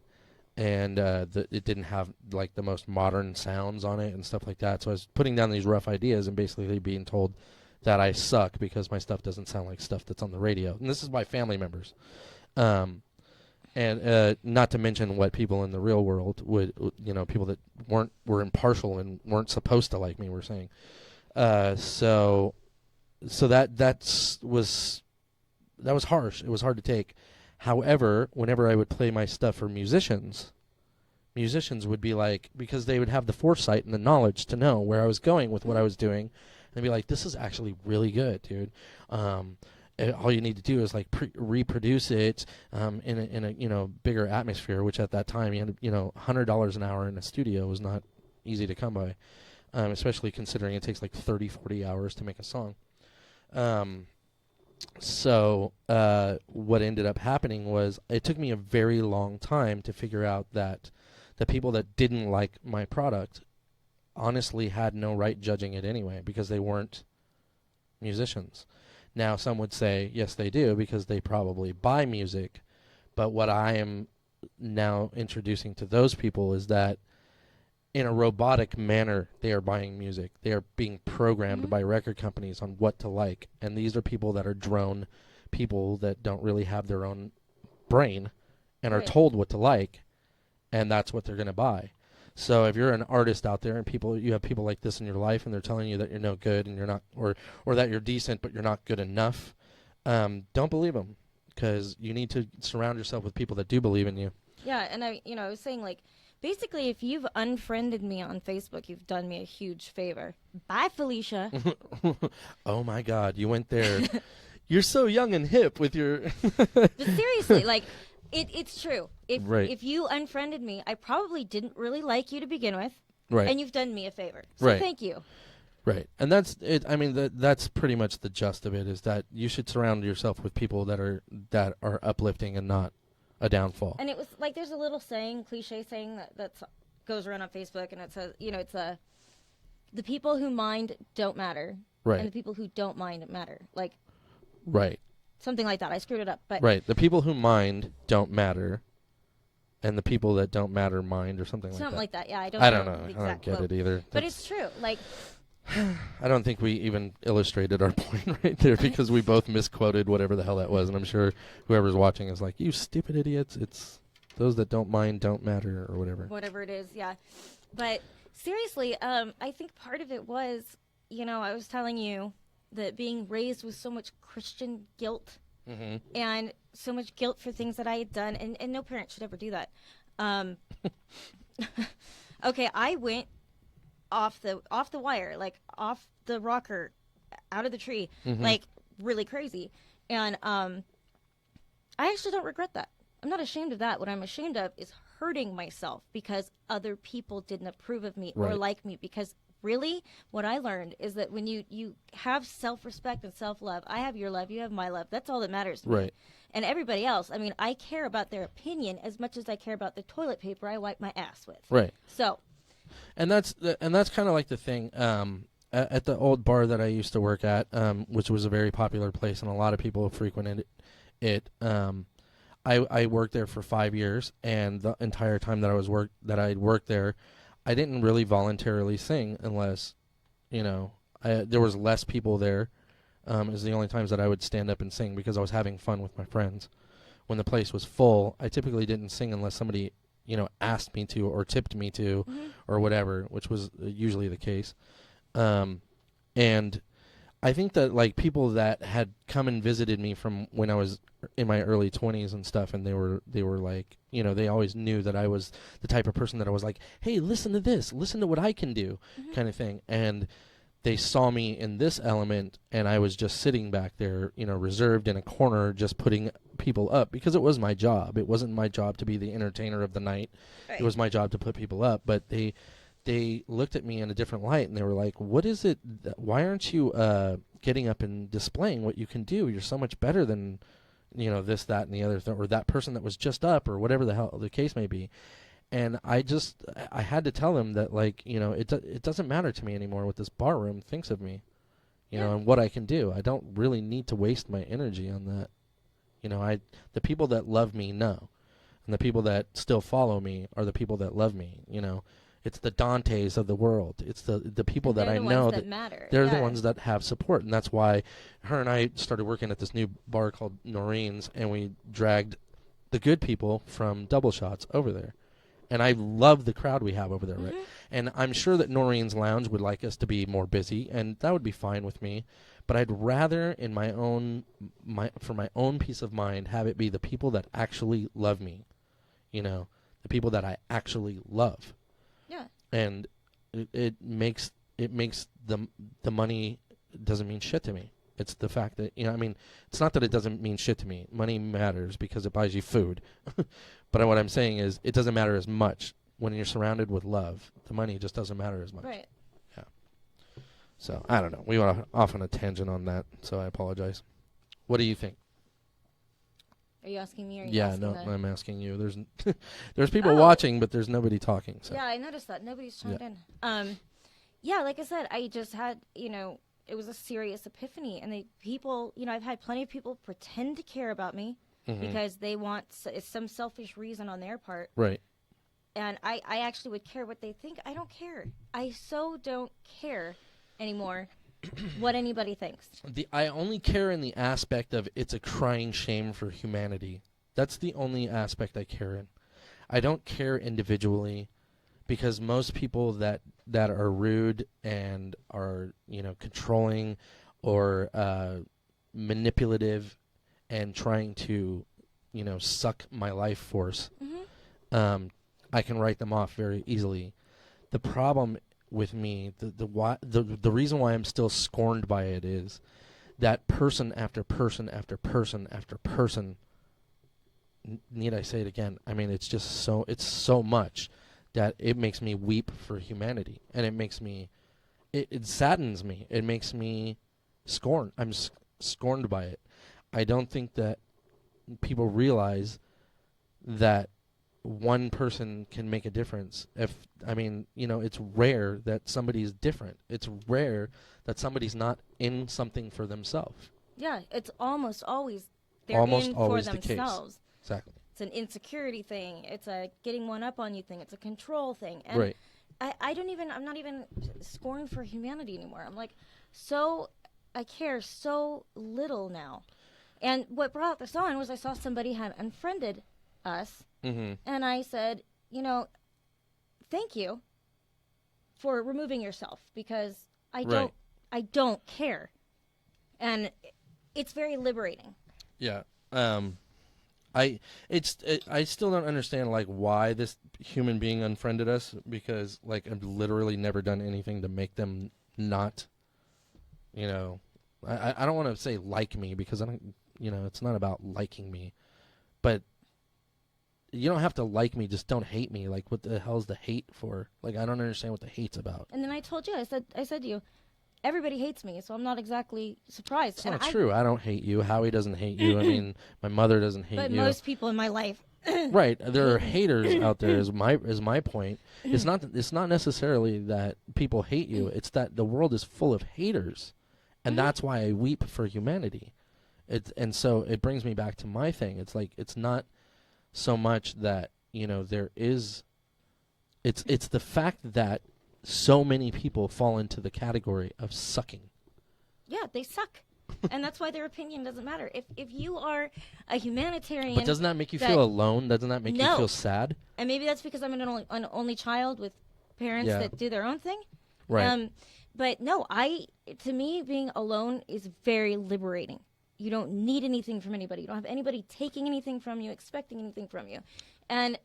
And it didn't have like the most modern sounds on it and stuff like that. So I was putting down these rough ideas and basically being told that I suck because my stuff doesn't sound like stuff that's on the radio. And this is by family members. And not to mention what people in the real world would, people that were impartial and weren't supposed to like me were saying. So that was harsh. It was hard to take. However, whenever I would play my stuff for musicians would be like, because they would have the foresight and the knowledge to know where I was going with what I was doing, and they'd be like, this is actually really good, dude. All you need to do is like reproduce it in a bigger atmosphere, which at that time, $100 an hour in a studio was not easy to come by, especially considering it takes like 30, 40 hours to make a song. So what ended up happening was it took me a very long time to figure out that the people that didn't like my product honestly had no right judging it anyway because they weren't musicians. Now, some would say, yes, they do because they probably buy music. But what I am now introducing to those people is that in a robotic manner, they are buying music. They are being programmed by record companies on what to like. And these are people that are drone people that don't really have their own brain and are told what to like, and that's what they're going to buy. So if you're an artist out there and you have people like this in your life and they're telling you that you're no good and you're not, or that you're decent but you're not good enough, don't believe them, because you need to surround yourself with people that do believe in you. Yeah, and I was saying, like, Basically, if you've unfriended me on Facebook, you've done me a huge favor. Bye, Felicia. Oh my God, you went there. You're so young and hip with your. But seriously, like, it's true. Right. If you unfriended me, I probably didn't really like you to begin with. Right. And you've done me a favor. So Right. thank you. Right, and that's it. I mean, that's pretty much the gist of it. Is that you should surround yourself with people that are uplifting and not a downfall. And it was like there's a little saying, cliche saying that goes around on Facebook, and it says, it's the people who mind don't matter, Right. and the people who don't mind matter. Like, Right. something like that. I screwed it up, but Right. The people who mind don't matter, and the people that don't matter mind, or something like that. Yeah, I don't know. the I exact don't get quote. it either. But it's true. Like, I don't think we even illustrated our point right there because we both misquoted whatever the hell that was, and I'm sure whoever's watching is like, "You stupid idiots! It's those that don't mind don't matter," or whatever. Whatever it is, yeah. But seriously, I think part of it was, I was telling you that being raised with so much Christian guilt and so much guilt for things that I had done, and no parent should ever do that. Okay, I went off the wire, like off the rocker, out of the tree, like really crazy. And I actually don't regret that. I'm not ashamed of that. What I'm ashamed of is hurting myself because other people didn't approve of me or Right. like me. Because really, what I learned is that when you have self-respect and self-love, I have your love, you have my love. That's all that matters to me. Right. And everybody else, I mean, I care about their opinion as much as I care about the toilet paper I wipe my ass with. Right. So, And that's kind of like the thing at the old bar that I used to work at, which was a very popular place, and a lot of people frequented it. I worked there for 5 years, and the entire time that I worked there, I didn't really voluntarily sing unless, there was less people there. Is the only times that I would stand up and sing because I was having fun with my friends. When the place was full, I typically didn't sing unless somebody asked me to or tipped me to or whatever, which was usually the case. And I think that like people that had come and visited me from when I was in my early 20s and stuff, and they were like, they always knew that I was the type of person that I was like, hey, listen to this, listen to what I can do, kind of thing. And they saw me in this element, and I was just sitting back there, reserved in a corner, just putting people up because it was my job. It wasn't my job to be the entertainer of the night. right. It was my job to put people up. But they looked at me in a different light, and they were like, what is it? Why aren't you getting up and displaying what you can do? You're so much better than, this, that, and the other thing, or that person that was just up, or whatever the hell the case may be. And I had to tell them that, like, it doesn't matter to me anymore what this bar room thinks of me, and what I can do. I don't really need to waste my energy on that. The people that love me know, and the people that still follow me are the people that love me. It's the Dantes of the world. It's the people that I know that matter. They're the ones that have support, and that's why her and I started working at this new bar called Noreen's, and we dragged the good people from Double Shots over there. And I love the crowd we have over there, right? And I'm sure that Noreen's Lounge would like us to be more busy, and that would be fine with me. But I'd rather, in for my own peace of mind, have it be the people that actually love me, the people that I actually love. Yeah. And it makes the money doesn't mean shit to me. It's the fact that, it's not that it doesn't mean shit to me. Money matters because it buys you food. But what I'm saying is it doesn't matter as much when you're surrounded with love. The money just doesn't matter as much. Right. Yeah. So, I don't know. We went off on a tangent on that, so I apologize. What do you think? Are you asking me? Or are you Yeah, asking no, the... I'm asking you. There's people watching, but there's nobody talking. So. Yeah, I noticed that. Nobody's chimed in. Yeah, like I said, I just had, it was a serious epiphany. And people, I've had plenty of people pretend to care about me because they want it's some selfish reason on their part. Right. And I actually would care what they think. I don't care. I so don't care anymore what anybody thinks. I only care in the aspect of it's a crying shame for humanity. That's the only aspect I care in. I don't care individually because most people that are rude and are, controlling or manipulative and trying to, suck my life force, I can write them off very easily. The problem with me, the reason why I'm still scorned by it is that person after person after person after person. Need I say it again? I mean, it's just so much that it makes me weep for humanity, and it saddens me. It makes me scorn. I'm scorned by it. I don't think that people realize that one person can make a difference. It's rare that somebody's different. It's rare that somebody's not in something for themselves. Yeah, it's almost always they're almost in always for the themselves. Case. Exactly. It's an insecurity thing. It's a getting one up on you thing. It's a control thing. And right. I'm not even scorned for humanity anymore. I'm like, I care so little now. And what brought this on was I saw somebody had unfriended us. Mm-hmm. And I said, thank you for removing yourself, because I don't care. And it's very liberating. Yeah. I still don't understand why this human being unfriended us, because I've literally never done anything to make them not, I don't want to say like me, because I don't, it's not about liking me, but you don't have to like me, just don't hate me. What the hell's the hate for? I don't understand what the hate's about. And then I told you, I said to you, everybody hates me, so I'm not exactly surprised. It's not true. I don't hate you. Howie doesn't hate you. I mean, my mother doesn't hate you. But most people in my life. Right. There are haters out there, is my point. It's not necessarily that people hate you. It's that the world is full of haters. And that's why I weep for humanity. And so it brings me back to my thing. It's it's not so much that, there is... It's the fact that so many people fall into the category of sucking. Yeah, they suck. And that's why their opinion doesn't matter. If you are a humanitarian... But doesn't that make you feel alone? Doesn't that make you feel sad? And maybe that's because I'm an only child with parents that do their own thing. Right. But no, to me, being alone is very liberating. You don't need anything from anybody. You don't have anybody taking anything from you, expecting anything from you. And...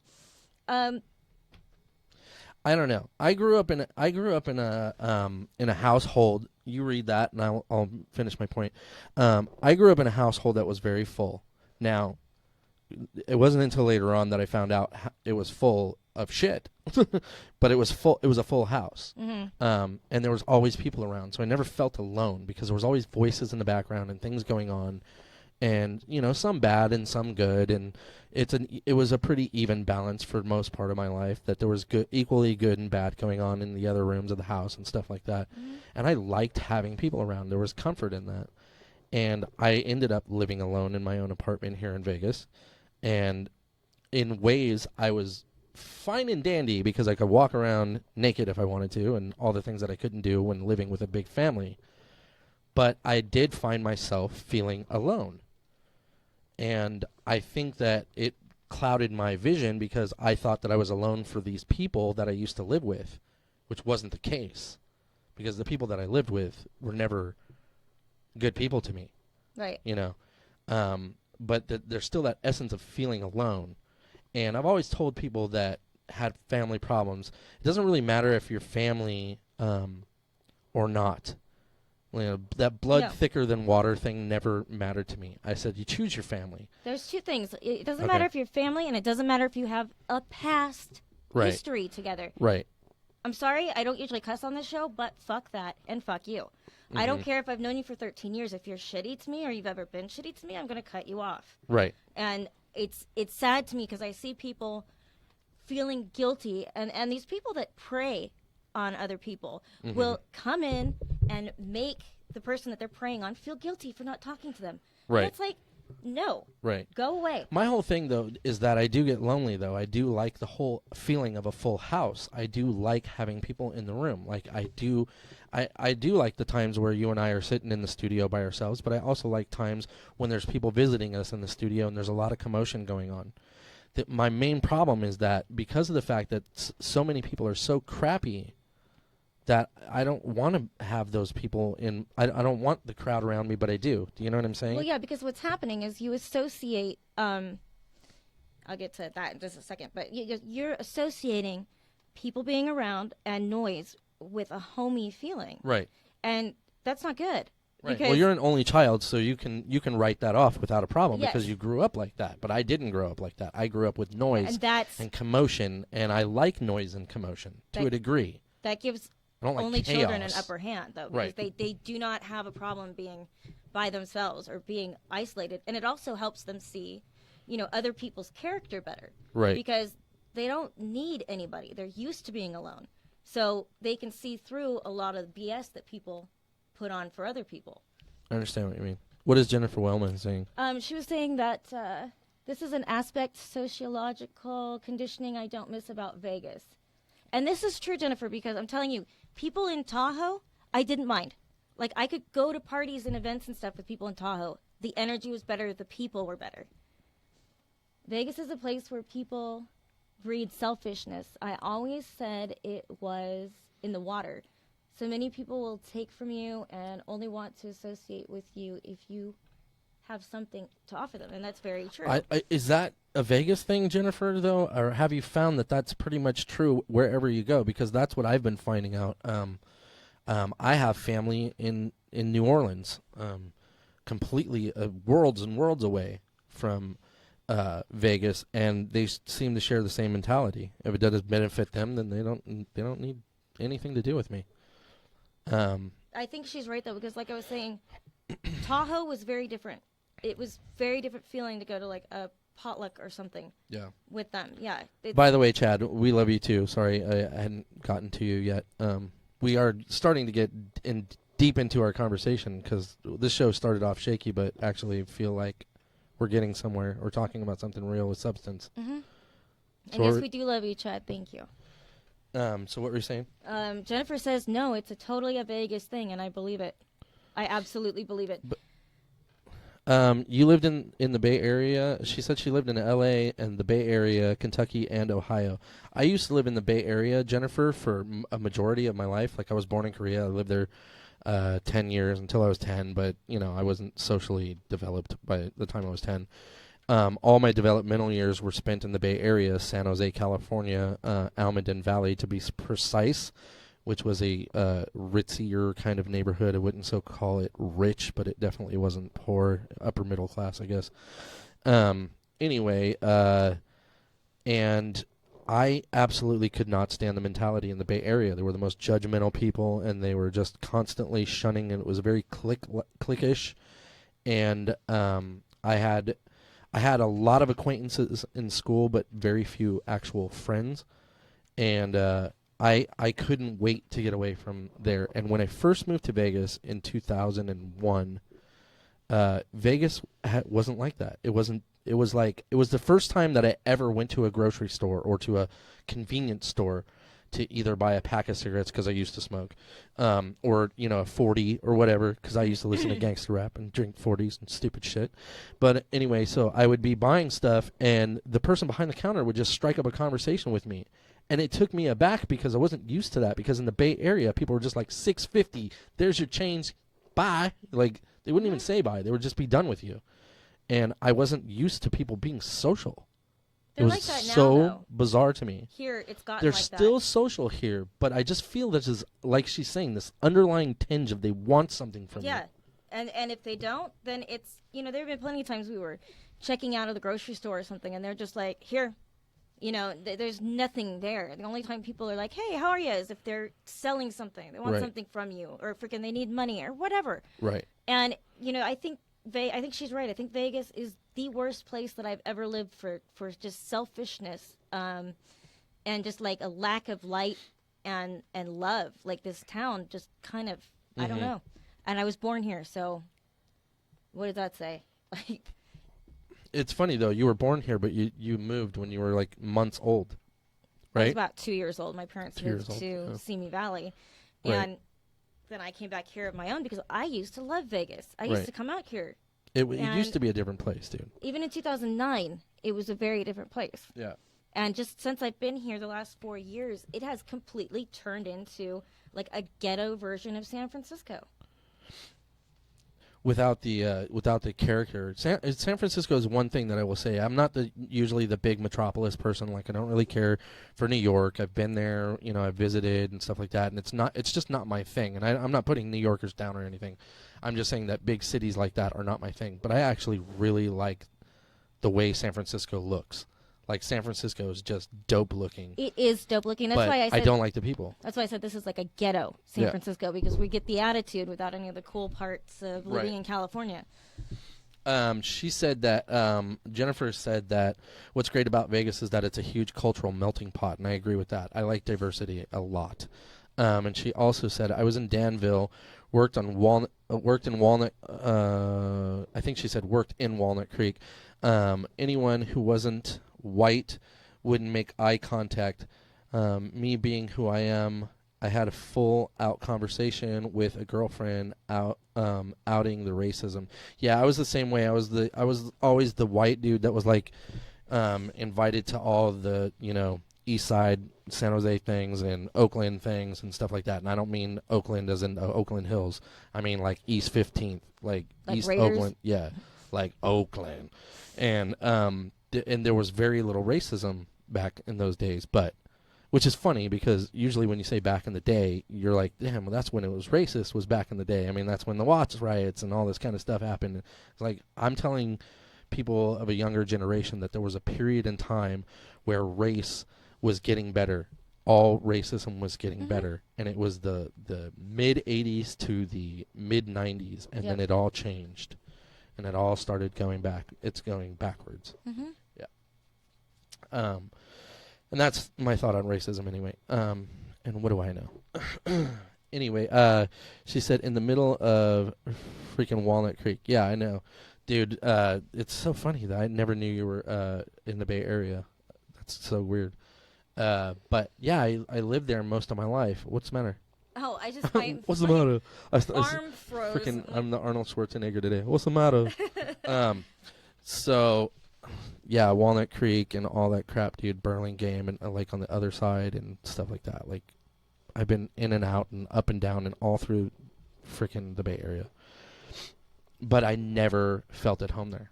I don't know. I grew up in a household. You read that, and I'll finish my point. I grew up in a household that was very full. Now, it wasn't until later on that I found out it was full of shit, but it was full. It was a full house, and there was always people around. So I never felt alone, because there was always voices in the background and things going on, and some bad and some good, and it was a pretty even balance for most part of my life, that there was equally good and bad going on in the other rooms of the house and stuff like that. And I liked having people around. There was comfort in that. And I ended up living alone in my own apartment here in Vegas. And in ways I was fine and dandy, because I could walk around naked if I wanted to, and all the things that I couldn't do when living with a big family. But I did find myself feeling alone. And I think that it clouded my vision, because I thought that I was alone for these people that I used to live with, which wasn't the case, because the people that I lived with were never good people to me. Right. But there's still that essence of feeling alone. And I've always told people that had family problems, it doesn't really matter if you're family or not. That blood thicker than water thing never mattered to me. I said, you choose your family. There's two things. It doesn't matter if you're family, and it doesn't matter if you have a past history together. Right. I'm sorry, I don't usually cuss on this show, but fuck that and fuck you. I don't care if I've known you for 13 years. If you're shitty to me, or you've ever been shitty to me, I'm going to cut you off. Right. And it's sad to me, because I see people feeling guilty, and these people that prey on other people will come in and make the person that they're preying on feel guilty for not talking to them. Right. And it's like, no. Right. Go away. My whole thing, though, is that I do get lonely, though. I do like the whole feeling of a full house. I do like having people in the room. I do like the times where you and I are sitting in the studio by ourselves, but I also like times when there's people visiting us in the studio and there's a lot of commotion going on. My main problem is that because of the fact that so many people are so crappy, that I don't want to have those people in. I don't want the crowd around me, but I do. Do you know what I'm saying? Well, yeah, because what's happening is you associate I'll get to that in just a second. But you're associating people being around and noise with a homey feeling. Right. And that's not good. Right. Well, you're an only child, so you can write that off without a problem Yes. because you grew up like that. But I didn't grow up like that. I grew up with noise and commotion, and I like noise and commotion to a degree. That gives I don't like only chaos. children an upper hand, though, because Right. they do not have a problem being by themselves or being isolated. And it also helps them see, other people's character better. Right. Because they don't need anybody. They're used to being alone. So they can see through a lot of the BS that people put on for other people. I understand what you mean. What is Jennifer Wellman saying? She was saying that this is an aspect sociological conditioning I don't miss about Vegas. And this is true, Jennifer, because I'm telling you, people in Tahoe, I didn't mind. Like, I could go to parties and events and stuff with people in Tahoe. The energy was better. The people were better. Vegas is a place where people breed selfishness. I always said it was in the water. So many people will take from you and only want to associate with you if you have something to offer them, and that's very true. Is that a Vegas thing, Jennifer, though, or have you found that that's pretty much true wherever you go? Because that's what I've been finding out. I have family in New Orleans, completely worlds and worlds away from Vegas, and they seem to share the same mentality. If it doesn't benefit them, then they don't need anything to do with me. I think she's right, though, because like I was saying, Tahoe was very different. It was very different feeling to go to like a potluck or something. Yeah. With them, yeah. By the way, Chad, we love you too. Sorry, I hadn't gotten to you yet. We are starting to get deep into our conversation because this show started off shaky, but actually feel like we're getting somewhere. We're talking about something real with substance. Mm-hmm. So and yes, we do love you, Chad. Thank you. So what were you saying? Jennifer says, no, it's totally a Vegas thing, and I believe it. I absolutely believe it. You lived in the Bay Area. She said she lived in L.A. and the Bay Area, Kentucky, and Ohio. I used to live in the Bay Area, Jennifer, for a majority of my life. Like, I was born in Korea. I lived there 10 years until I was 10, but, I wasn't socially developed by the time I was 10. All my developmental years were spent in the Bay Area, San Jose, California, Almaden Valley, to be precise, which was a ritzier kind of neighborhood. I wouldn't so call it rich, but it definitely wasn't poor, upper middle class, I guess. Anyway, and I absolutely could not stand the mentality in the Bay Area. They were the most judgmental people, and they were just constantly shunning, and it was very cliquish. And I had a lot of acquaintances in school, but very few actual friends. And I couldn't wait to get away from there. And when I first moved to Vegas in 2001, Vegas wasn't like that. It was the first time that I ever went to a grocery store or to a convenience store to either buy a pack of cigarettes because I used to smoke, or a 40 or whatever because I used to listen to gangster rap and drink 40s and stupid shit. But anyway, so I would be buying stuff, and the person behind the counter would just strike up a conversation with me. And it took me aback because I wasn't used to that, because in the Bay Area, people were just like, $6.50, there's your change, bye. Like, they wouldn't even say bye. They would just be done with you. And I wasn't used to people being social. They're it was like that now, so though. bizarre to me. Here, it's gotten They're like still that. social here, but I just feel this is, like she's saying, this underlying tinge of they want something from you. Yeah, and if they don't, then it's, there have been plenty of times we were checking out of the grocery store or something, and they're just like, here. There's nothing there. The only time people are like, hey, how are you, is if they're selling something. They want Right. something from you, or freaking they need money or whatever. Right. And, I think she's right. I think Vegas is the worst place that I've ever lived for just selfishness, and just like a lack of light and love. Like, this town just kind of, I don't know. And I was born here, so what does that say? Like, It's funny, though. You were born here, but you moved when you were, like, months old, right? I was about 2 years old. My parents moved to Simi Valley. Right. And then I came back here of my own because I used to love Vegas. I used to come out here. It used to be a different place, dude. Even in 2009, it was a very different place. Yeah. And just since I've been here the last 4 years, it has completely turned into, like, a ghetto version of San Francisco. without the character. San Francisco is one thing that I will say. I'm not usually the big metropolis person. Like, I don't really care for New York. I've been there, I've visited and stuff like that, and it's just not my thing. And I'm not putting New Yorkers down or anything. I'm just saying that big cities like that are not my thing. But I actually really like the way San Francisco looks. Like, San Francisco is just dope looking. It is dope looking. That's but why I don't like the people. That's why I said this is like a ghetto San Francisco, because we get the attitude without any of the cool parts of living in California. She said that, Jennifer said that what's great about Vegas is that it's a huge cultural melting pot, and I agree with that. I like diversity a lot. And she also said, I was in Danville, worked in Walnut, I think she said worked in Walnut Creek. Anyone who wasn't white wouldn't make eye contact. Me being who I am, I had a full out conversation with a girlfriend outing the racism. Yeah, I was the same way. I was always the white dude that was like invited to all the East Side San Jose things and Oakland things and stuff like that. And I don't mean Oakland as in Oakland Hills. I mean like East 15th, like East Raiders? Oakland. Yeah, like Oakland. And and there was very little racism back in those days, which is funny because usually when you say back in the day, you're like, damn, well, that's when it was racist, was back in the day. I mean, that's when the Watts riots and all this kind of stuff happened. It's like, I'm telling people of a younger generation that there was a period in time where race was getting better. All racism was getting better. And it was the mid-'80s to the mid-'90s, and then it all changed. And it all started going back. It's going backwards. Yeah. And that's my thought on racism anyway. And what do I know? Anyway, she said in the middle of freaking Walnut Creek. Yeah, I know. Dude, it's so funny that I never knew you were in the Bay Area. That's so weird. But yeah, I lived there most of my life. What's the matter? Oh, I just What's the matter? Arm froze. Freaking, I'm the Arnold Schwarzenegger today. What's the matter? So, yeah, Walnut Creek and all that crap, dude. Burlingame and like on the other side and stuff like that. Like, I've been in and out and up and down and all through freaking the Bay Area. But I never felt at home there.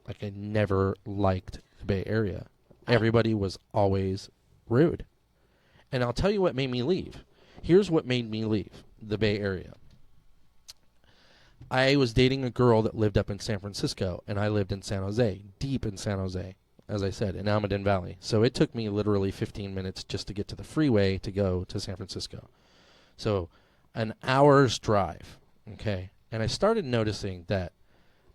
Like, I never liked the Bay Area. Everybody was always rude. And I'll tell you what made me leave. Here's what made me leave the Bay Area. I was dating a girl that lived up in San Francisco, and I lived in San Jose, deep in San Jose, as I said, in Almaden Valley. So it took me literally 15 minutes just to get to the freeway to go to San Francisco. So an hour's drive, okay? And I started noticing that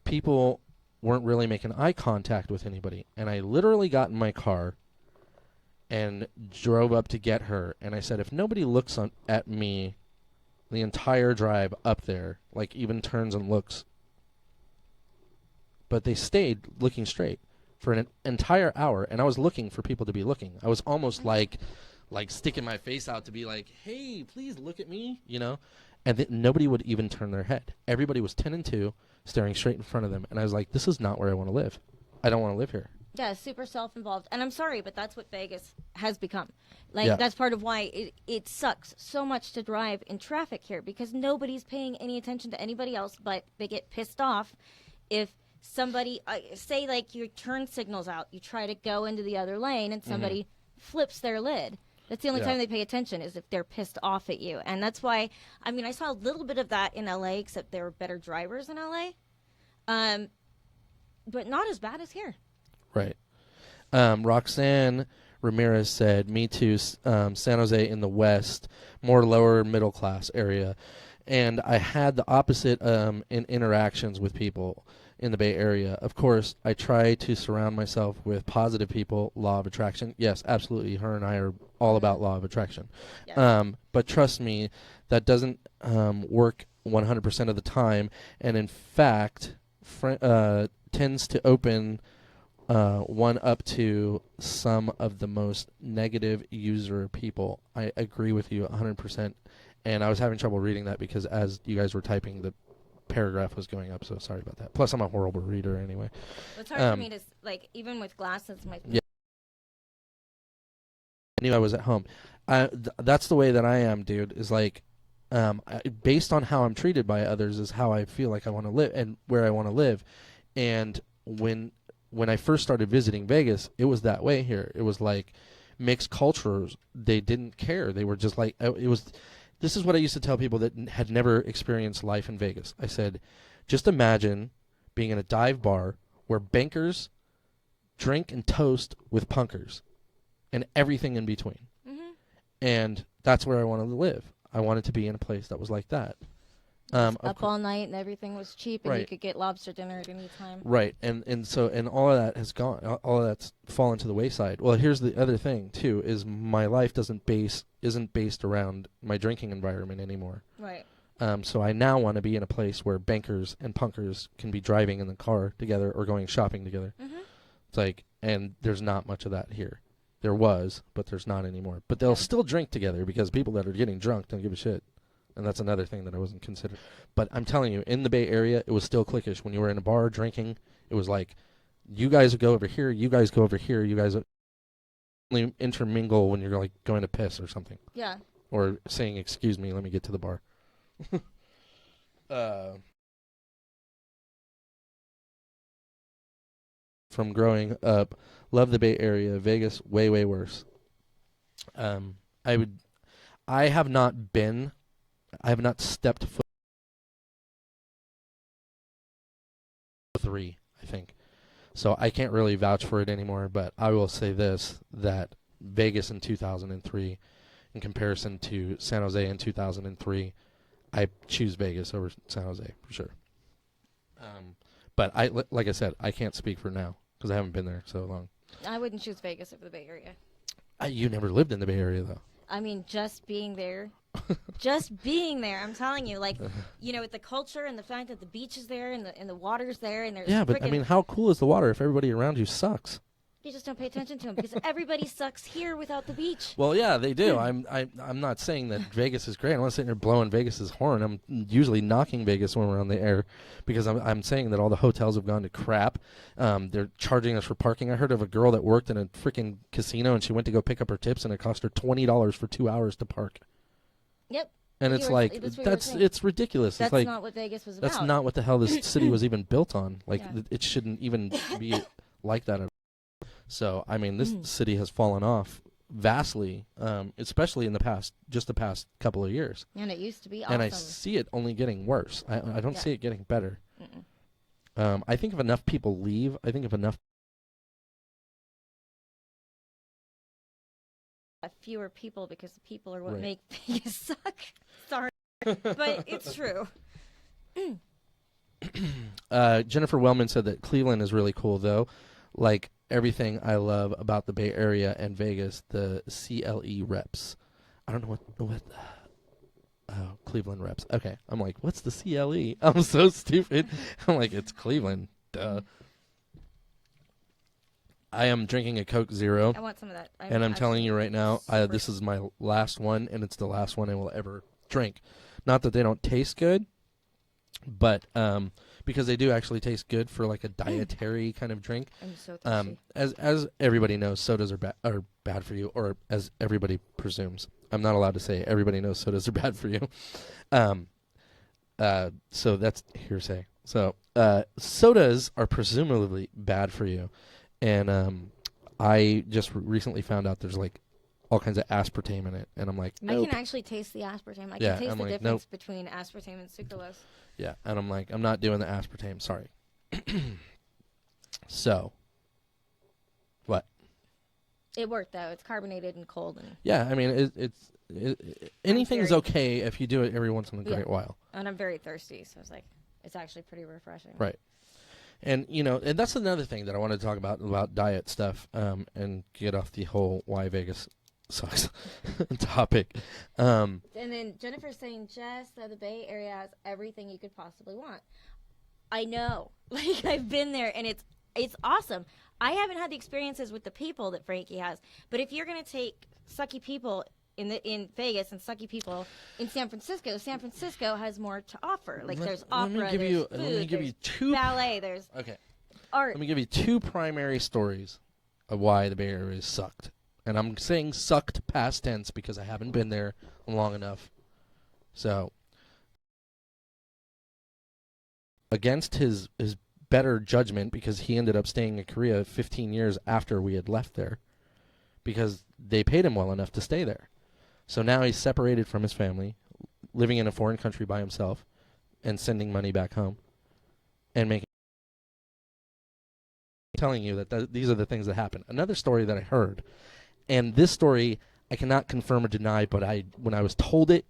people weren't really making eye contact with anybody. And I literally got in my car and drove up to get her. And I said, if nobody looks at me the entire drive up there, like even turns and looks. But they stayed looking straight for an entire hour. And I was looking for people to be looking. I was almost like sticking my face out to be like, hey, please look at me, And nobody would even turn their head. Everybody was 10 and 2, staring straight in front of them. And I was like, this is not where I want to live. I don't want to live here. Yeah, super self-involved. And I'm sorry, but that's what Vegas has become. That's part of why it sucks so much to drive in traffic here, because nobody's paying any attention to anybody else, but they get pissed off if somebody, say like your turn signal's out, you try to go into the other lane and somebody flips their lid. That's the only time they pay attention, is if they're pissed off at you. And that's why, I mean, I saw a little bit of that in LA, except there were better drivers in LA. But not as bad as here. Right. Roxanne Ramirez said, me too, San Jose in the West, more lower middle class area. And I had the opposite in interactions with people in the Bay Area. Of course, I try to surround myself with positive people, law of attraction. Yes, absolutely. Her and I are all about law of attraction. Yes. But trust me, that doesn't work 100% of the time. And in fact, tends to open one up to some of the most negative user people. I agree with you 100%. And I was having trouble reading that because as you guys were typing, the paragraph was going up, so sorry about that. Plus, I'm a horrible reader anyway. It's hard for me to, even with glasses, yeah. I knew I was at home. That's the way that I am, dude, is like, based on how I'm treated by others is how I feel like I want to live and where I want to live. And when I first started visiting Vegas, it was that way here. It was like mixed cultures. They didn't care. They were just like, this is what I used to tell people that had never experienced life in Vegas. I said, just imagine being in a dive bar where bankers drink and toast with punkers and everything in between. Mm-hmm. And that's where I wanted to live. I wanted to be in a place that was like that. Up all night and everything was cheap and Right. you could get lobster dinner at any time. Right, and all of that has gone. All of that's fallen to the wayside. Well, here's the other thing too: is my life isn't based around my drinking environment anymore. Right. So I now want to be in a place where bankers and punkers can be driving in the car together or going shopping together. Mm-hmm. It's like, and there's not much of that here. There was, but there's not anymore. But they'll still drink together because people that are getting drunk don't give a shit. And that's another thing that I wasn't considering. But I'm telling you, in the Bay Area, it was still cliquish. When you were in a bar drinking, it was like, you guys go over here, you guys go over here, you guys only intermingle when you're like going to piss or something. Yeah. Or saying, excuse me, let me get to the bar. From growing up, love the Bay Area. Vegas, way, way worse. I have not stepped foot 3, I think. So I can't really vouch for it anymore, but I will say this, that Vegas in 2003, in comparison to San Jose in 2003, I choose Vegas over San Jose, for sure. But like I said, I can't speak for now, because I haven't been there so long. I wouldn't choose Vegas over the Bay Area. You never lived in the Bay Area, though. I mean, just being there. Just being there, I'm telling you, like, with the culture and the fact that the beach is there and the water's there and there's Yeah, but I mean, how cool is the water if everybody around you sucks? You just don't pay attention to them because everybody sucks here without the beach. Well, yeah, they do. I'm not saying that Vegas is great. I'm not sitting there blowing Vegas's horn. I'm usually knocking Vegas when we're on the air because I'm saying that all the hotels have gone to crap. They're charging us for parking. I heard of a girl that worked in a freaking casino and she went to go pick up her tips and it cost her $20 for 2 hours to park. Yep. And it's like it's ridiculous. That's it's like, not what Vegas was about. That's not what the hell this city was even built on. Like Yeah. it shouldn't even be like that at all. So I mean, this city has fallen off vastly, especially in the past couple of years. And it used to be awesome. And I see it only getting worse. I don't see it getting better. Mm-mm. I think if enough people leave, Fewer people because the people are what Right. make Vegas suck. Sorry, but it's true. Jennifer Wellman said that Cleveland is really cool, though. Like everything I love about the Bay Area and Vegas, the CLE reps. I don't know what. Oh, Cleveland reps. Okay, I'm like, what's the CLE? I'm so stupid. I'm like, it's Cleveland. Duh. I am drinking a Coke Zero. I want some of that. And I'm telling you right now, this is my last one, and it's the last one I will ever drink. Not that they don't taste good, but because they do actually taste good for like a dietary kind of drink. I'm so thirsty. As everybody knows, sodas are bad for you, or as everybody presumes. I'm not allowed to say everybody knows sodas are bad for you. So that's hearsay. So sodas are presumably bad for you. And I just recently found out there's like all kinds of aspartame in it, and I'm like, nope. I can actually taste the aspartame. I Yeah, can taste I'm the like, difference nope. between aspartame and sucralose. Yeah, and I'm like, I'm not doing the aspartame. Sorry. So, what? It worked though. It's carbonated and cold, and Yeah, I mean, anything's very- okay if you do it every once in a great while. and I'm very thirsty, so it's like it's actually pretty refreshing. Right. And and that's another thing that I wanted to talk about diet stuff, and get off the whole why Vegas sucks topic. And then Jennifer's saying, Jess, the Bay Area has everything you could possibly want. I know, like I've been there, and it's awesome. I haven't had the experiences with the people that Frankie has, but if you're gonna take sucky people in Vegas and sucky people in San Francisco has more to offer. Like there's opera, let me give you there's two ballet, there's Okay. art. Let me give you two primary stories of why the Bay Area sucked. And I'm saying sucked past tense because I haven't been there long enough So, against his better judgment, because he ended up staying in Korea 15 years after we had left there, because they paid him well enough to stay there. So now he's separated from his family, living in a foreign country by himself, and sending money back home, and making. Telling you that these are the things that happen. Another story that I heard, and this story I cannot confirm or deny, but when I was told it,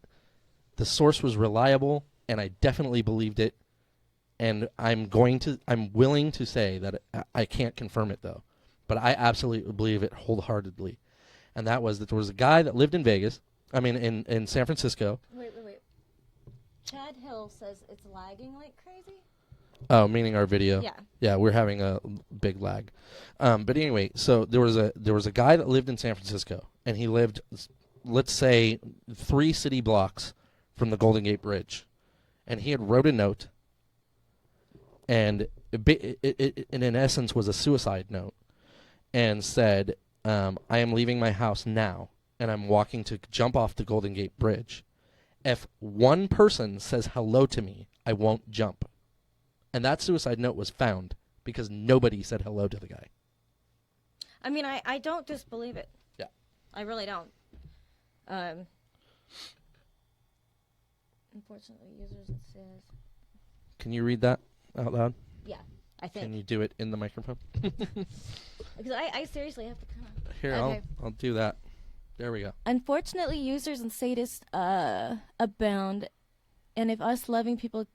the source was reliable, and I definitely believed it. And I'm willing to say that I can't confirm it though, but I absolutely believe it wholeheartedly. And that was that there was a guy that lived in in San Francisco. Wait. Chad Hill says it's lagging like crazy. Oh, meaning our video. Yeah. Yeah, we're having a big lag. But anyway, so there was a guy that lived in San Francisco, and he lived, let's say, 3 city blocks from the Golden Gate Bridge, and he had wrote a note, and it in essence was a suicide note, and said, I am leaving my house now, and I'm walking to jump off the Golden Gate Bridge. If one person says hello to me, I won't jump. And that suicide note was found because nobody said hello to the guy. I mean, I don't disbelieve it. Yeah. I really don't. Unfortunately, users, it says... Can you read that out loud? Yeah, I think. Can you do it in the microphone? Because I seriously have to kind of... Here, okay. I'll do that. There we go. Unfortunately, users and sadists abound, and if us loving people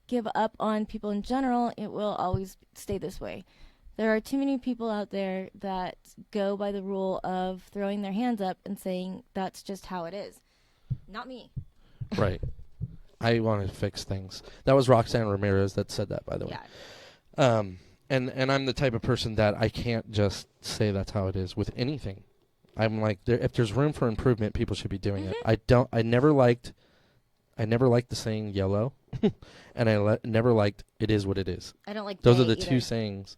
give up on people in general, it will always stay this way. There are too many people out there that go by the rule of throwing their hands up and saying that's just how it is. Not me. Right. I want to fix things. That was Roxanne Ramirez that said that, by the way. Yeah. And I'm the type of person that I can't just say that's how it is with anything. I'm like, if there's room for improvement, people should be doing it. I never liked the saying yellow, and I never liked it is what it is. I don't like those bay are the either. two sayings.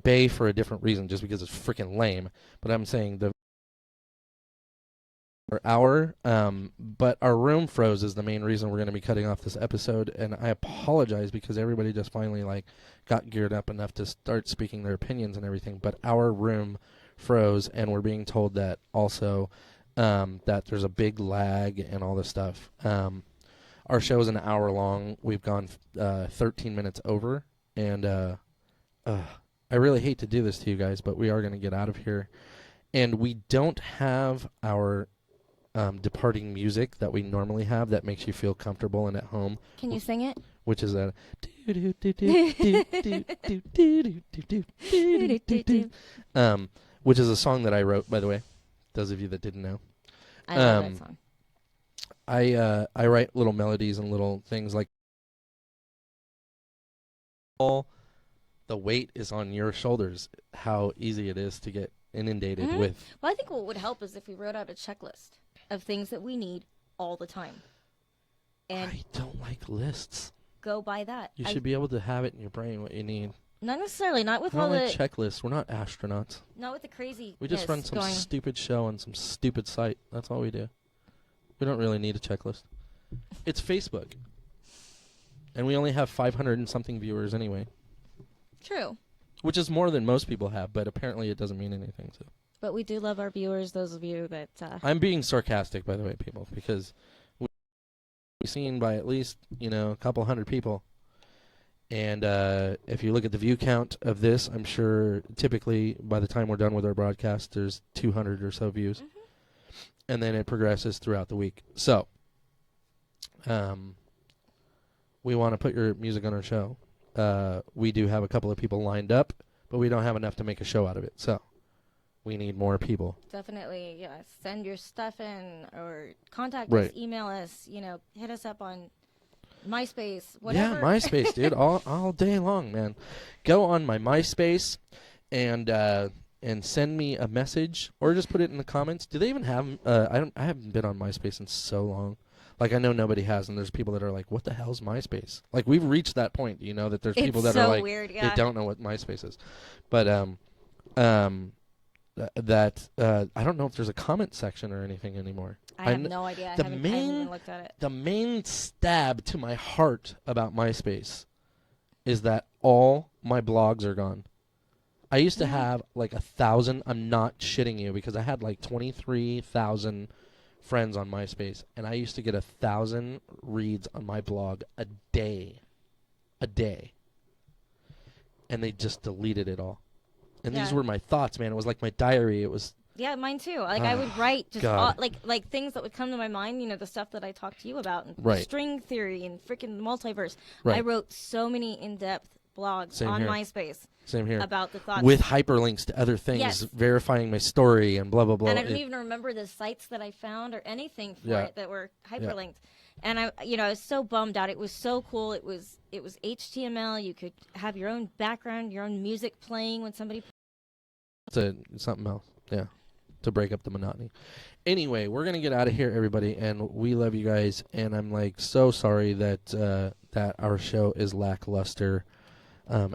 Bay for a different reason, just because it's freaking lame. But I'm saying but our room froze is the main reason we're going to be cutting off this episode, and I apologize because everybody just finally got geared up enough to start speaking their opinions and everything. But our room froze, and we're being told that also that there's a big lag and all this stuff. Our show is an hour long. We've gone 13 minutes over, and I really hate to do this to you guys, but we are going to get out of here. And we don't have our departing music that we normally have that makes you feel comfortable and at home. Can you sing it? Which is a which is a song that I wrote, by the way. Those of you that didn't know. I love that song. I write little melodies and little things like all the weight is on your shoulders, how easy it is to get inundated with. Well, I think what would help is if we wrote out a checklist of things that we need all the time. And I don't like lists. Go by that. You should be able to have it in your brain what you need. Not necessarily. Not with I all don't the like checklists. We're not astronauts. Not with the crazy. We just run some stupid show on some stupid site. That's all we do. We don't really need a checklist. It's Facebook. And we only have 500 and something viewers anyway. True. Which is more than most people have, but apparently it doesn't mean anything. So. But we do love our viewers, those of you that... I'm being sarcastic, by the way, people, because we're seen by at least, a couple hundred people. And if you look at the view count of this, I'm sure typically by the time we're done with our broadcast, there's 200 or so views. And then it progresses throughout the week. So, we want to put your music on our show. We do have a couple of people lined up, but we don't have enough to make a show out of it. So, we need more people. Definitely, yeah. Send your stuff in or contact us, email us, hit us up on MySpace, whatever. Yeah, MySpace, dude, all day long, man. Go on my MySpace and send me a message or just put it in the comments. Do they even have I haven't been on MySpace in so long. I know nobody has, and there's people that are like, what the hell's MySpace? We've reached that point, that there's people that are like, weird, yeah. They don't know what MySpace is. But I don't know if there's a comment section or anything anymore. I have no idea. I haven't even looked at it. The main stab to my heart about MySpace is that all my blogs are gone. I used to have like 1,000. I'm not shitting you because I had like 23,000 friends on MySpace, and I used to get 1,000 reads on my blog a day. And they just deleted it all. And these were my thoughts, man. It was like my diary. It was... Yeah, mine too. Like I would write just like things that would come to my mind, the stuff that I talked to you about, and string theory and freaking multiverse. Right. I wrote so many in-depth blogs on MySpace. Same here. About the thoughts. With hyperlinks to other things, verifying my story and blah, blah, blah. And I don't even remember the sites that I found or anything for it that were hyperlinked. And I was so bummed out. It was so cool. It was HTML. You could have your own background, your own music playing when somebody... It's something else, yeah, to break up the monotony. Anyway, we're going to get out of here, everybody, and we love you guys, and I'm, like, so sorry that that our show is lackluster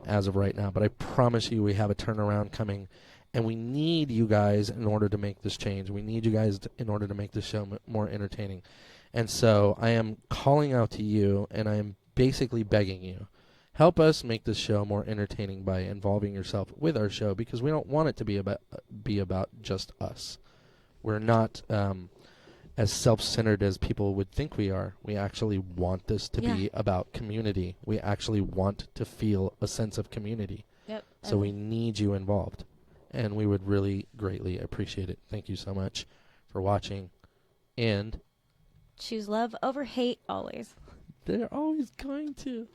as of right now, but I promise you we have a turnaround coming, and we need you guys in order to make this change. We need you guys in order to make this show more entertaining. And so I am calling out to you, and I am basically begging you, help us make this show more entertaining by involving yourself with our show, because we don't want it to be about just us. We're not as self-centered as people would think we are. We actually want this to be about community. We actually want to feel a sense of community. Yep. So we need you involved, and we would really greatly appreciate it. Thank you so much for watching, and... choose love over hate always. They're always going to.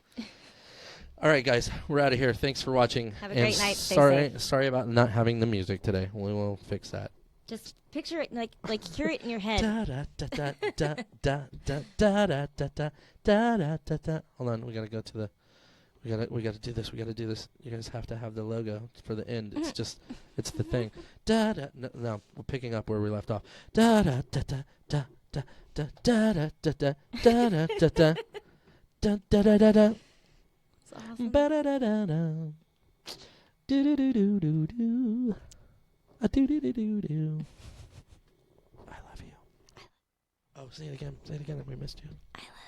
All right, guys, we're out of here. Thanks for watching. Have a great night. Stay safe. Sorry about not having the music today. We will fix that. Just picture it like hear it in your head. Hold on, we gotta go to the. We gotta do this. We gotta do this. You guys have to have the logo for the end. It's just, it's the thing. No, we're picking up where we left off. Da da da da da da da da da da da da da da da da da da. It's awesome. Ba da da da da. Do do do do do do. A do do do do do. I love you. Oh, say it again. Say it again. We missed you. I love you.